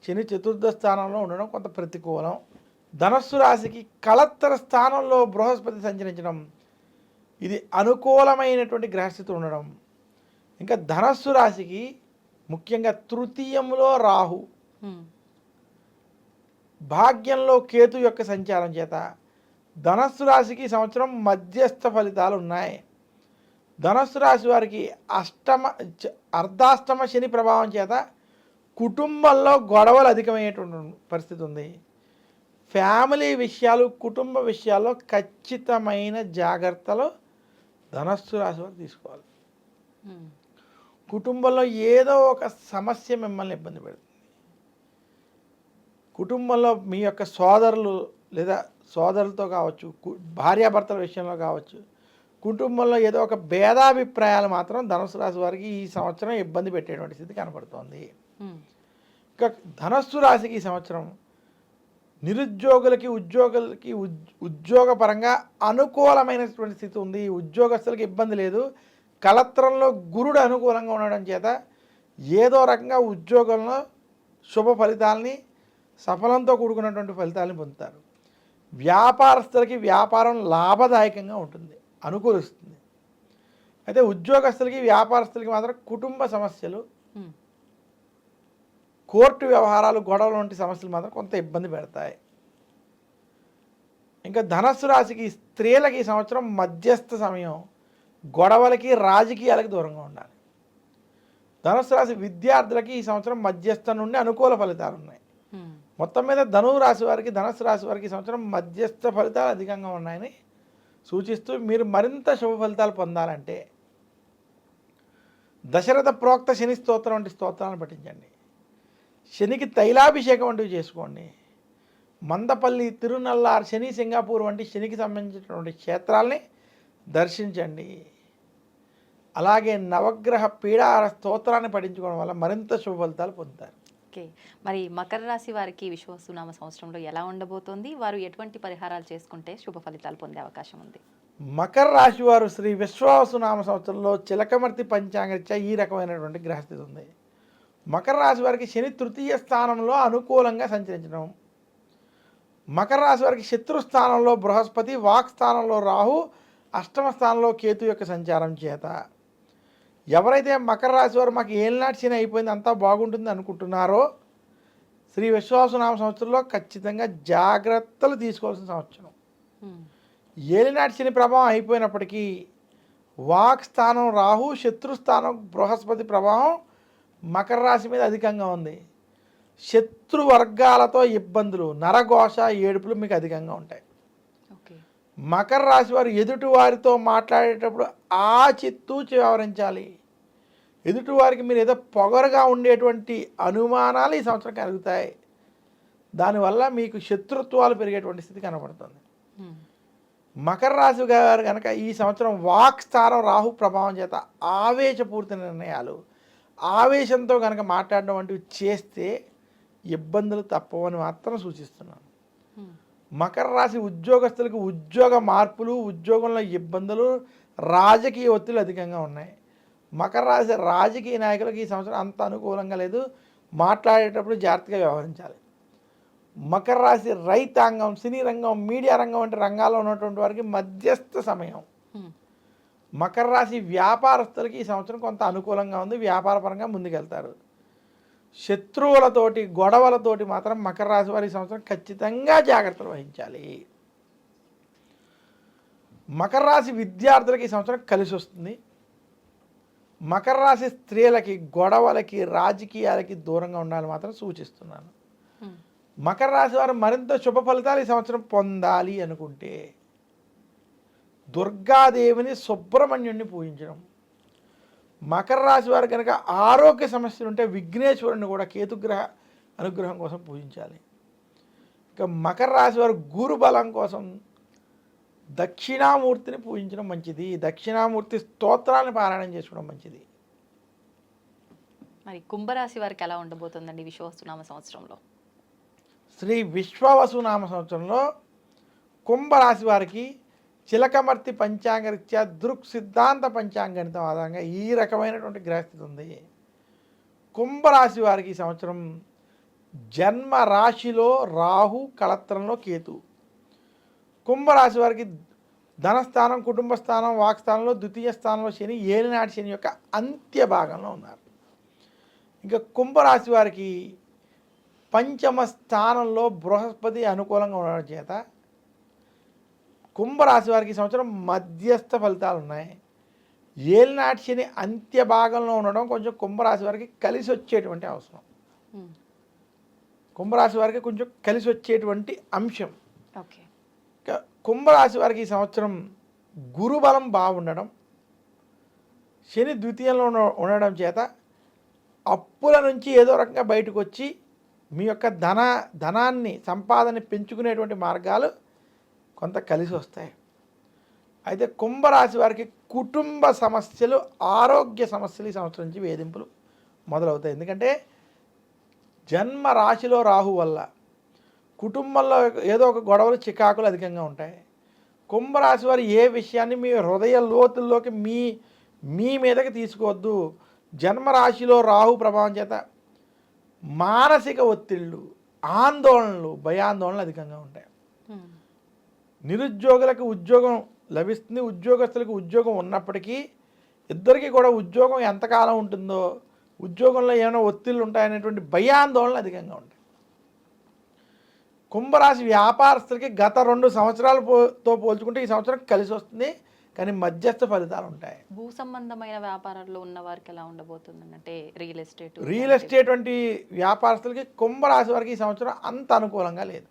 S3: శని చతుర్థ స్థానంలో ఉండడం కొంత ప్రతికూలం. ధనస్సు రాశికి కళత్తర స్థానంలో బృహస్పతి సంచరించడం, ఇది అనుకూలమైనటువంటి గ్రహస్థితి ఉండడం. ఇంకా ధనస్సు రాశికి ముఖ్యంగా తృతీయంలో రాహు, భాగ్యంలో కేతు యొక్క సంచారం చేత ధనస్సు రాశికి ఈ సంవత్సరం మధ్యస్థ ఫలితాలు ఉన్నాయి. ధనస్సు రాశి వారికి అర్ధాష్టమ శని ప్రభావం చేత కుటుంబంలో గొడవలు అధికమయ్యేటువంటి పరిస్థితి ఉంది. ఫ్యామిలీ విషయాలు, కుటుంబ విషయాల్లో ఖచ్చితమైన జాగ్రత్తలు ధనస్సు రాశి వారు తీసుకోవాలి. కుటుంబంలో ఏదో ఒక సమస్య మిమ్మల్ని ఇబ్బంది పెడుతుంది. కుటుంబంలో మీ యొక్క సోదరులు లేదా సోదరులతో కావచ్చు, భార్యాభర్తల విషయంలో కావచ్చు, కుటుంబంలో ఏదో ఒక భేదాభిప్రాయాలు మాత్రం ధనుసు రాశి వారికి ఈ సంవత్సరం ఇబ్బంది పెట్టేటువంటి స్థితి కనపడుతోంది. ఇంకా ధనస్సు రాశికి ఈ సంవత్సరం నిరుద్యోగులకి, ఉద్యోగపరంగా అనుకూలమైనటువంటి స్థితి ఉంది. ఉద్యోగస్తులకి ఇబ్బంది లేదు. కళత్రంలో గురుడు అనుకూలంగా ఉండడం చేత ఏదో రకంగా ఉద్యోగంలో శుభ ఫలితాలని, సఫలంతో కూడుకున్నటువంటి ఫలితాలని పొందుతారు. వ్యాపారస్తులకి వ్యాపారం లాభదాయకంగా ఉంటుంది, అనుకూలిస్తుంది. అయితే ఉద్యోగస్తులకి, వ్యాపారస్తులకి మాత్రం కుటుంబ సమస్యలు, కోర్టు వ్యవహారాలు, గొడవలు వంటి సమస్యలు మాత్రం కొంత ఇబ్బంది పెడతాయి. ఇంకా ధనస్సు రాశికి స్త్రీలకి ఈ సంవత్సరం మధ్యస్థ సమయం, గొడవలకి, రాజకీయాలకి దూరంగా ఉండాలి. ధనుసు రాశి విద్యార్థులకి ఈ సంవత్సరం మధ్యస్థం నుండి అనుకూల ఫలితాలు ఉన్నాయి. మొత్తం మీద ధనుసు రాశి వారికి ఈ సంవత్సరం మధ్యస్థ ఫలితాలు అధికంగా ఉన్నాయని సూచిస్తూ, మీరు మరింత శుభ ఫలితాలు పొందాలంటే దశరథ ప్రోక్త శని స్తోత్రం వంటి స్తోత్రాలను పఠించండి. శనికి తైలాభిషేకం వంటివి చేసుకోండి. మందపల్లి, తిరునల్లార్, శని సింగాపూర్ వంటి శనికి సంబంధించినటువంటి క్షేత్రాలని దర్శించండి. అలాగే నవగ్రహ పీడార స్తోత్రాన్ని పఠించుకోవడం వల్ల మరింత శుభ ఫలితాలు పొందుతారు.
S2: ఓకే, మరి మకర రాశి వారికి విశ్వవసునామ సంవత్సరంలో ఎలా ఉండబోతోంది? వారు ఎటువంటి పరిహారాలు చేసుకుంటే శుభ ఫలితాలు పొందే అవకాశం ఉంది?
S3: మకర రాశి వారు శ్రీ విశ్వవసునామ సంవత్సరంలో చిలకమర్తి పంచాంగరీత్యా ఈ రకమైనటువంటి గ్రహస్థితి ఉంది. మకర రాశి వారికి శని తృతీయ స్థానంలో అనుకూలంగా సంచరించడం, మకర రాశి వారికి శత్రు స్థానంలో బృహస్పతి, వాక్ స్థానంలో రాహు, అష్టమ స్థానంలో కేతు యొక్క సంచారం చేత ఎవరైతే మకర రాశి వారు మాకు ఏలినాటి శని అయిపోయింది, అంతా బాగుంటుంది అనుకుంటున్నారో, శ్రీ విశ్వవసునామ సంవత్సరంలో ఖచ్చితంగా జాగ్రత్తలు తీసుకోవాల్సిన సంవత్సరం. ఏలినాటి శని ప్రభావం అయిపోయినప్పటికీ వాక్ స్థానం రాహు, శత్రుస్థానం బృహస్పతి ప్రభావం మకర రాశి మీద అధికంగా ఉంది. శత్రు వర్గాలతో ఇబ్బందులు, నరఘోష, ఏడుపులు మీకు అధికంగా ఉంటాయి.
S2: ఓకే.
S3: మకర రాశి వారు ఎదుటి వారితో మాట్లాడేటప్పుడు ఆచితూచి వ్యవహరించాలి. ఎదుటివారికి మీరు ఏదో పొగరుగా ఉండేటువంటి అనుమానాలు ఈ సంవత్సరం కలుగుతాయి. దానివల్ల మీకు శత్రుత్వాలు పెరిగేటువంటి స్థితి కనబడుతుంది. మకర రాశి గారు కనుక ఈ సంవత్సరం వాక్ స్థానం రాహు ప్రభావం చేత ఆవేశపూరిత నిర్ణయాలు, ఆవేశంతో కనుక మాట్లాడడం వంటివి చేస్తే ఇబ్బందులు తప్పవని మాత్రం సూచిస్తున్నాను. మకర రాశి ఉద్యోగస్తులకు ఉద్యోగ మార్పులు, ఉద్యోగంలో ఇబ్బందులు, రాజకీయ ఒత్తిళ్లు అధికంగా ఉన్నాయి. మకర రాశి రాజకీయ నాయకులకు ఈ సంవత్సరం అంత అనుకూలంగా లేదు. మాట్లాడేటప్పుడు జాగ్రత్తగా వ్యవహరించాలి. మకర రాశి రైతాంగం, సినీ రంగం, మీడియా రంగం వంటి రంగాల్లో ఉన్నటువంటి వారికి మధ్యస్థ సమయం. మకర రాశి వ్యాపారస్తులకి ఈ సంవత్సరం కొంత అనుకూలంగా ఉంది. వ్యాపారపరంగా ముందుకెళ్తారు. శత్రువులతోటి, గొడవలతోటి మాత్రం మకర రాశి వారి సంవత్సరం ఖచ్చితంగా జాగ్రత్తలు వహించాలి. మకర రాశి విద్యార్థులకి ఈ సంవత్సరం కలిసి వస్తుంది. మకర రాశి స్త్రీలకి గొడవలకి, రాజకీయాలకి దూరంగా ఉండాలని మాత్రం సూచిస్తున్నాను. మకర రాశి వారు మరింత శుభ ఫలితాలు ఈ సంవత్సరం పొందాలి అనుకుంటే దుర్గాదేవిని, సుబ్రహ్మణ్యుడిని పూజించడం. మకర రాశి వారు కనుక ఆరోగ్య సమస్యలు ఉంటే విఘ్నేశ్వరుని కూడా కేతుగ్రహ అనుగ్రహం కోసం పూజించాలి. ఇక మకర రాశి వారు గురు బలం కోసం దక్షిణామూర్తిని పూజించడం మంచిది. దక్షిణామూర్తి స్తోత్రాన్ని పారాయణం చేసుకోవడం మంచిది.
S2: మరి కుంభరాశి వారికి ఎలా ఉండబోతుందండి విశ్వవసునామ సంవత్సరంలో?
S3: శ్రీ విశ్వవసునామ సంవత్సరంలో కుంభరాశి వారికి చిలకమర్తి పంచాంగరీత్యా దృక్ సిద్ధాంత పంచాంగణితం ఆధారంగా ఈ రకమైనటువంటి గ్రహస్థితి ఉంది. కుంభరాశి వారికి ఈ సంవత్సరం జన్మ రాశిలో రాహు, కళత్రంలో కేతు. కుంభరాశి వారికి ధనస్థానం, కుటుంబ స్థానం, వాక్స్థానంలో ద్వితీయ స్థానంలో శని, ఏలినాటి శని యొక్క అంత్య భాగంలో ఉన్నారు. ఇంకా కుంభరాశి వారికి పంచమ స్థానంలో బృహస్పతి అనుకూలంగా ఉండడం చేత కుంభరాశి వారికి ఈ సంవత్సరం మధ్యస్థ ఫలితాలు ఉన్నాయి. ఏలినాటి శని అంత్య భాగంలో ఉండడం కొంచెం కుంభరాశి వారికి కలిసి వచ్చేటువంటి అవసరం. కుంభరాశి వారికి కొంచెం కలిసి వచ్చేటువంటి అంశం.
S2: ఓకే.
S3: కుంభరాశి వారికి ఈ సంవత్సరం గురుబలం బాగుండడం, శని ద్వితీయంలో ఉండడం చేత అప్పుల నుంచి ఏదో రకంగా బయటకు వచ్చి మీ యొక్క ధనాన్ని, సంపాదన పెంచుకునేటువంటి మార్గాలు కొంత కలిసి వస్తాయి. అయితే కుంభరాశి వారికి కుటుంబ సమస్యలు, ఆరోగ్య సమస్యలు ఈ సంవత్సరం నుంచి వేధింపులు మొదలవుతాయి. ఎందుకంటే జన్మ రాశిలో రాహు వల్ల కుటుంబంలో ఏదో ఒక గొడవలు, చికాకులు అధికంగా ఉంటాయి. కుంభరాశి వారు ఏ విషయాన్ని మీ హృదయ లోతుల్లోకి మీ మీదకి తీసుకోవద్దు. జన్మరాశిలో రాహు ప్రభావం చేత మానసిక ఒత్తిళ్ళు, ఆందోళనలు, భయాందోళనలు అధికంగా ఉంటాయి. నిరుద్యోగులకు ఉద్యోగం లభిస్తుంది. ఉద్యోగస్తులకు ఉద్యోగం ఉన్నప్పటికీ ఇద్దరికీ కూడా ఉద్యోగం ఎంతకాలం ఉంటుందో, ఉద్యోగంలో ఏమైనా ఒత్తిళ్ళు ఉంటాయనేటువంటి భయాందోళనలు అధికంగా ఉంటాయి. కుంభరాశి వ్యాపారస్తులకి గత 2 సంవత్సరాలతో పోల్చుకుంటే ఈ సంవత్సరం కలిసి వస్తుంది, కానీ మధ్యస్థ ఫలితాలు ఉంటాయి.
S2: భూ సంబంధమైన వ్యాపారాల్లో ఉన్న వారికి ఎలా ఉండబోతుంది అంటే
S3: రియల్ ఎస్టేట్ వంటి వ్యాపారస్తులకి కుంభరాశి వారికి ఈ సంవత్సరం అంత అనుకూలంగా లేదు.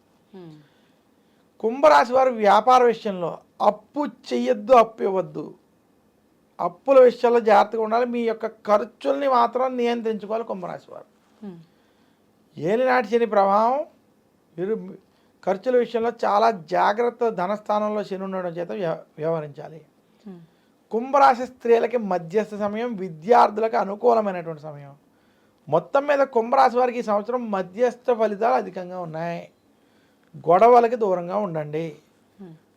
S3: కుంభరాశి వారు వ్యాపార విషయంలో అప్పు చెయ్యొద్దు, అప్పు ఇవ్వద్దు. అప్పుల విషయాల్లో జాగ్రత్తగా ఉండాలి. మీ యొక్క ఖర్చుల్ని మాత్రం నియంత్రించుకోవాలి కుంభరాశి వారు. ఏలినాటి శని ప్రభావం, మీరు ఖర్చుల విషయంలో చాలా జాగ్రత్త. ధనస్థానంలో శని ఉండడం చేత వ్యవహరించాలి. కుంభరాశి స్త్రీలకి మధ్యస్థ సమయం, విద్యార్థులకు అనుకూలమైనటువంటి సమయం. మొత్తం మీద కుంభరాశి వారికి ఈ సంవత్సరం మధ్యస్థ ఫలితాలు అధికంగా ఉన్నాయి. గొడవలకి దూరంగా ఉండండి.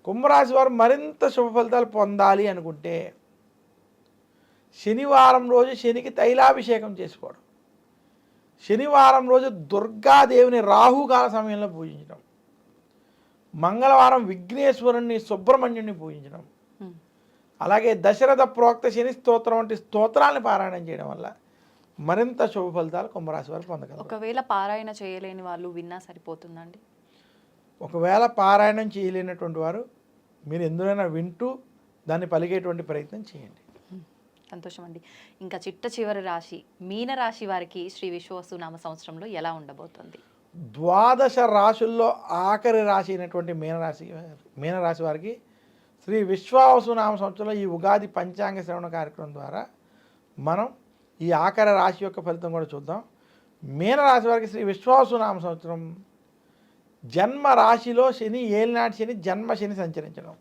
S3: కుంభరాశి వారు మరింత శుభ ఫలితాలు పొందాలి అనుకుంటే శనివారం రోజు శనికి తైలాభిషేకం చేసుకోవడం, శనివారం రోజు దుర్గాదేవిని రాహుకాల సమయంలో పూజించడం, మంగళవారం విఘ్నేశ్వరుణ్ణి, సుబ్రహ్మణ్యుడిని పూజించడం, అలాగే దశరథ ప్రోక్త శని స్తోత్రం వంటి స్తోత్రాలను పారాయణం చేయడం వల్ల మరింత శుభ ఫలితాలు కుంభరాశి వారు పొందగలరు.
S2: ఒకవేళ పారాయణ చేయలేని వాళ్ళు విన్నా సరిపోతుందండి?
S3: ఒకవేళ పారాయణం చేయలేనటువంటి వారు మీరు ఎందుకైనా వింటూ దాన్ని పలికేటువంటి ప్రయత్నం చేయండి.
S2: సంతోషం అండి. ఇంకా చిట్ట చివరి రాశి మీన రాశి వారికి శ్రీ విశ్వవసునామ సంవత్సరంలో ఎలా ఉండబోతుంది?
S3: ద్వాదశ రాశుల్లో ఆఖరి రాశి అయినటువంటి మీనరాశి వారికి శ్రీ విశ్వావసునామ సంవత్సరంలో ఈ ఉగాది పంచాంగ శ్రవణ కార్యక్రమం ద్వారా మనం ఈ ఆఖరి రాశి యొక్క ఫలితం కూడా చూద్దాం. మీనరాశి వారికి శ్రీ విశ్వావసునామ సంవత్సరం జన్మ రాశిలో శని, ఏలినాటి శని, జన్మ శని సంచరించడం.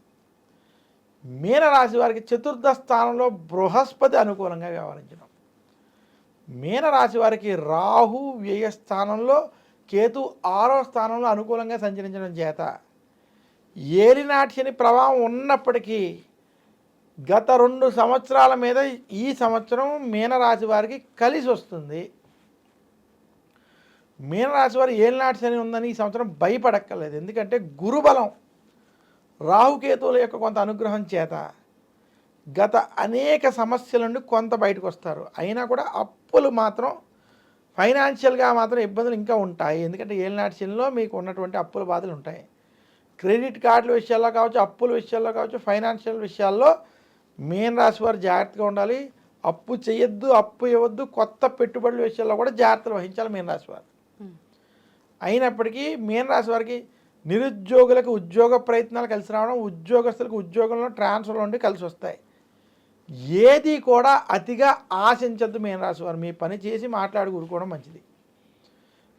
S3: మీనరాశి వారికి చతుర్థ స్థానంలో బృహస్పతి అనుకూలంగా వ్యవహరించడం. మీనరాశి వారికి రాహు వ్యయ స్థానంలో, కేతు 6వ స్థానంలో అనుకూలంగా సంచరించడం చేత ఏలినాటి శని ప్రభావం ఉన్నప్పటికీ గత 2 సంవత్సరాల మీద ఈ సంవత్సరం మీనరాశి వారికి కలిసి వస్తుంది. మీనరాశి వారు ఏలినాటి శని ఉందని ఈ సంవత్సరం భయపడక్కర్లేదు. ఎందుకంటే గురుబలం రాహుకేతువుల యొక్క కొంత అనుగ్రహం చేత గత అనేక సమస్యల నుండి కొంత బయటకు వస్తారు. అయినా కూడా అప్పులు మాత్రం ఫైనాన్షియల్గా మాత్రం ఇబ్బందులు ఇంకా ఉంటాయి. ఎందుకంటే ఏలినాటి శనిలో మీకు ఉన్నటువంటి అప్పుల బాధలు ఉంటాయి. క్రెడిట్ కార్డుల విషయాల్లో కావచ్చు, అప్పుల విషయాల్లో కావచ్చు, ఫైనాన్షియల్ విషయాల్లో మీనరాశి వారు జాగ్రత్తగా ఉండాలి. అప్పు చేయొద్దు, అప్పు ఇవ్వద్దు. కొత్త పెట్టుబడుల విషయాల్లో కూడా జాగ్రత్తలు వహించాలి మీనరాశి వారు. అయినప్పటికీ మీనరాశి వారికి నిరుద్యోగులకు ఉద్యోగ ప్రయత్నాలు కలిసి రావడం, ఉద్యోగస్తులకు ఉద్యోగంలో ట్రాన్స్ఫర్లు ఉండి కలిసి వస్తాయి. ఏది కూడా అతిగా ఆశించద్దు మీనరాశి వారు. మీ పని చేసి మాట్లాడి కూరుకోవడం మంచిది.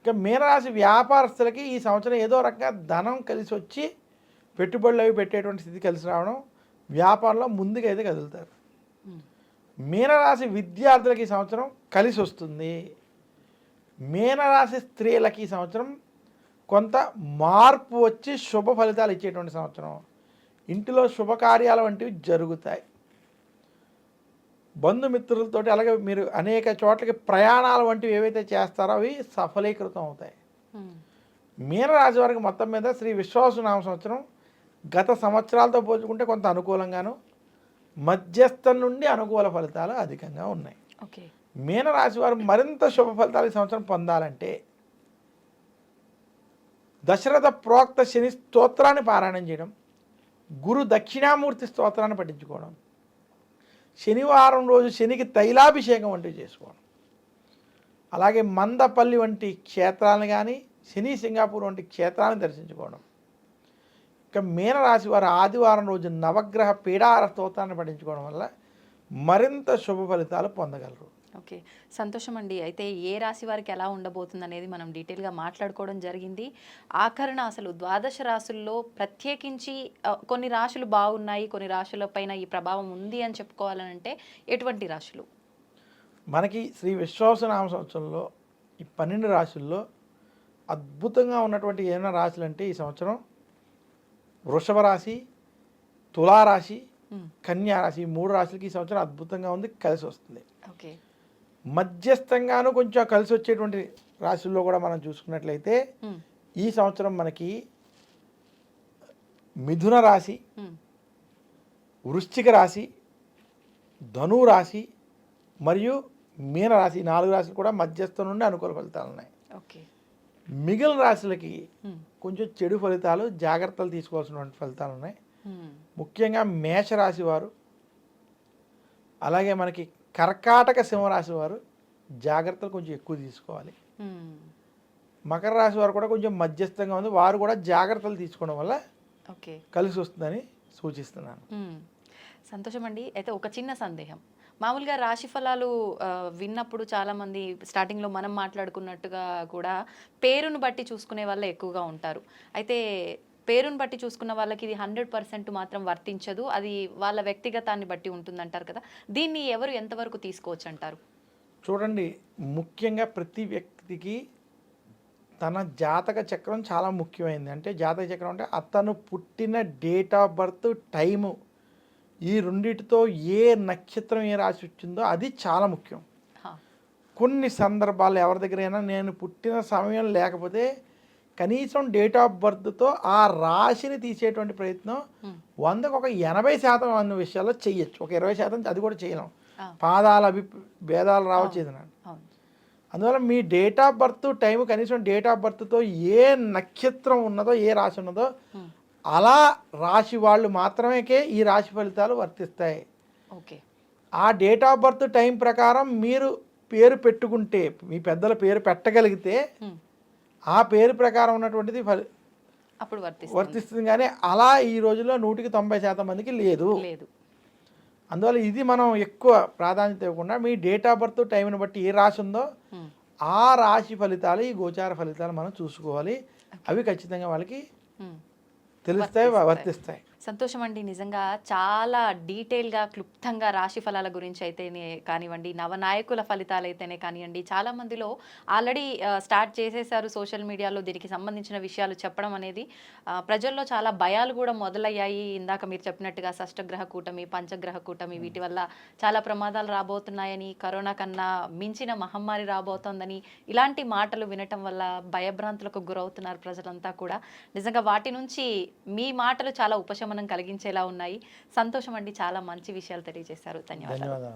S3: ఇక మీనరాశి వ్యాపారస్తులకి ఈ సంవత్సరం ఏదో రకంగా ధనం కలిసి వచ్చి పెట్టుబడులు అవి పెట్టేటువంటి స్థితి కలిసి రావడం, వ్యాపారంలో ముందుకైతే కదులుతారు. మీనరాశి విద్యార్థులకి ఈ సంవత్సరం కలిసి వస్తుంది. మీనరాశి స్త్రీలకి ఈ సంవత్సరం కొంత మార్పు వచ్చి శుభ ఫలితాలు ఇచ్చేటువంటి సంవత్సరం. ఇంటిలో శుభకార్యాలు వంటివి జరుగుతాయి. బంధుమిత్రులతో అలాగే మీరు అనేక చోట్లకి ప్రయాణాలు వంటివి ఏవైతే చేస్తారో అవి సఫలీకృతం అవుతాయి. మీనరాశి వారికి మొత్తం మీద శ్రీ విశ్వావసునామ సంవత్సరం గత సంవత్సరాలతో పోల్చుకుంటే కొంత అనుకూలంగాను, మధ్యస్థం నుండి అనుకూల ఫలితాలు అధికంగా ఉన్నాయి. మీనరాశి వారు మరింత శుభ ఫలితాలు ఈ సంవత్సరం పొందాలంటే దశరథ ప్రోక్త శని స్తోత్రాన్ని పారాయణం చేయడం, గురు దక్షిణామూర్తి స్తోత్రాన్ని పఠించుకోవడం, శనివారం రోజు శనికి తైలాభిషేకం వంటివి చేసుకోవడం, అలాగే మందపల్లి వంటి క్షేత్రాలను కానీ, శని సింగాపూర్ వంటి క్షేత్రాలను దర్శించుకోవడం. ఇక మీనరాశి వారు ఆదివారం రోజు నవగ్రహ పీడార స్తోత్రాన్ని పఠించుకోవడం వల్ల మరింత శుభ ఫలితాలు పొందగలరు.
S2: ఓకే, సంతోషం అండి. అయితే ఏ రాశి వారికి ఎలా ఉండబోతుంది అనేది మనం డీటెయిల్గా మాట్లాడుకోవడం జరిగింది. ఆఖరణ అసలు ద్వాదశ రాశుల్లో ప్రత్యేకించి కొన్ని రాశులు బాగున్నాయి, కొన్ని రాశుల పైన ఈ ప్రభావం ఉంది అని చెప్పుకోవాలంటే ఎటువంటి రాశులు?
S3: మనకి శ్రీ విశ్వావసునామ సంవత్సరంలో ఈ 12 రాశుల్లో అద్భుతంగా ఉన్నటువంటి ఏమైనా రాశులు అంటే ఈ సంవత్సరం వృషభ రాశి, తులారాశి, కన్యా రాశి, 3 రాశులకి ఈ సంవత్సరం అద్భుతంగా ఉంది, కలిసి వస్తుంది.
S2: ఓకే,
S3: మధ్యస్థంగాను కొంచెం కలిసి వచ్చేటువంటి రాశుల్లో కూడా మనం చూసుకున్నట్లయితే ఈ సంవత్సరం మనకి మిథున రాశి, వృశ్చిక రాశి, ధను రాశి మరియు మీన రాశి 4 రాశులు కూడా మధ్యస్థం నుండి అనుకూల ఫలితాలు ఉన్నాయి.
S2: ఓకే,
S3: మిగిలిన రాశులకి కొంచెం చెడు ఫలితాలు, జాగ్రత్తలు తీసుకోవాల్సినటువంటి ఫలితాలు ఉన్నాయి. ముఖ్యంగా మేషరాశి వారు, అలాగే మనకి కర్కాటక సింహరాశి వారు జాగ్రత్తలు కొంచెం ఎక్కువ తీసుకోవాలి. మకర రాశి వారు కూడా కొంచెం మధ్యస్థంగా ఉంది, వారు కూడా జాగ్రత్తలు తీసుకోవడం వల్ల కలిసి వస్తుందని సూచిస్తున్నాను.
S2: సంతోషం అండి. అయితే ఒక చిన్న సందేహం, మామూలుగా రాశి ఫలాలు విన్నప్పుడు చాలామంది స్టార్టింగ్లో మనం మాట్లాడుకున్నట్టుగా కూడా పేరును బట్టి చూసుకునే వాళ్ళే ఎక్కువగా ఉంటారు. అయితే పేరును బట్టి చూసుకున్న వాళ్ళకి ఇది 100% మాత్రం వర్తించదు, అది వాళ్ళ వ్యక్తిగతాన్ని బట్టి ఉంటుందంటారు కదా, దీన్ని ఎవరు ఎంతవరకు తీసుకోవచ్చు అంటారు?
S3: చూడండి, ముఖ్యంగా ప్రతి వ్యక్తికి తన జాతక చక్రం చాలా ముఖ్యమైనది. అంటే జాతక చక్రం అంటే అతను పుట్టిన డేట్ ఆఫ్ బర్త్, టైము, ఈ రెండిటితో ఏ నక్షత్రం ఏ రాశి వచ్చిందో అది చాలా ముఖ్యం. కొన్ని సందర్భాలు ఎవరి దగ్గరైనా నేను పుట్టిన సమయం లేకపోతే కనీసం డేట్ ఆఫ్ బర్త్తో ఆ రాశిని తీసేటువంటి ప్రయత్నం 100కు ఒక 80% అన్న విషయాల్లో చెయ్యొచ్చు. ఒక 20% అది కూడా చేయలేం, పాదాల భేదాలు రావచ్చు ఏదైనా. అందువల్ల మీ డేట్ ఆఫ్ బర్త్ టైం, కనీసం డేట్ ఆఫ్ బర్త్తో ఏ నక్షత్రం ఉన్నదో, ఏ రాశి ఉన్నదో అలా రాశి వాళ్ళు మాత్రమే ఈ రాశి ఫలితాలు వర్తిస్తాయి.
S2: ఓకే,
S3: ఆ డేట్ ఆఫ్ బర్త్ టైం ప్రకారం మీరు పేరు పెట్టుకుంటే, మీ పెద్దల పేరు పెట్టగలిగితే ఆ పేరు ప్రకారం ఉన్నటువంటిది
S2: అప్పుడు
S3: వర్తిస్తుంది, కానీ అలా ఈ రోజుల్లో 100% మందికి లేదు.
S2: లేదు.
S3: అందువల్ల ఇది మనం ఎక్కువ ప్రాధాన్యత ఇవ్వకుండా మీ డేట్ ఆఫ్ బర్త్ టైంని బట్టి ఏ రాశి ఉందో ఆ రాశి ఫలితాలు, ఈ గోచార ఫలితాలు మనం చూసుకోవాలి. అవి ఖచ్చితంగా వాళ్ళకి తెలుస్తాయి, వర్తిస్తాయి.
S2: సంతోషం అండి. నిజంగా చాలా డీటెయిల్గా క్లుప్తంగా రాశి ఫలాల గురించి అయితేనే కానివ్వండి, నవనాయకుల ఫలితాలు అయితేనే కానివ్వండి, చాలా మందిలో ఆల్రెడీ స్టార్ట్ చేసేసారు సోషల్ మీడియాలో దీనికి సంబంధించిన విషయాలు చెప్పడం అనేది. ప్రజల్లో చాలా భయాలు కూడా మొదలయ్యాయి. ఇందాక మీరు చెప్పినట్టుగా షష్టగ్రహ కూటమి, పంచగ్రహ కూటమి వీటి వల్ల చాలా ప్రమాదాలు రాబోతున్నాయని, కరోనా కన్నా మించిన మహమ్మారి రాబోతోందని ఇలాంటి మాటలు వినటం వల్ల భయభ్రాంతులకు గురవుతున్నారు ప్రజలంతా కూడా. నిజంగా వాటి నుంచి మీ మాటలు చాలా ఉపశమనం కలిగించేలా ఉన్నాయి. సంతోషం అండి. చాలా మంచి విషయాలు తెలియజేశారు. ధన్యవాదాలు.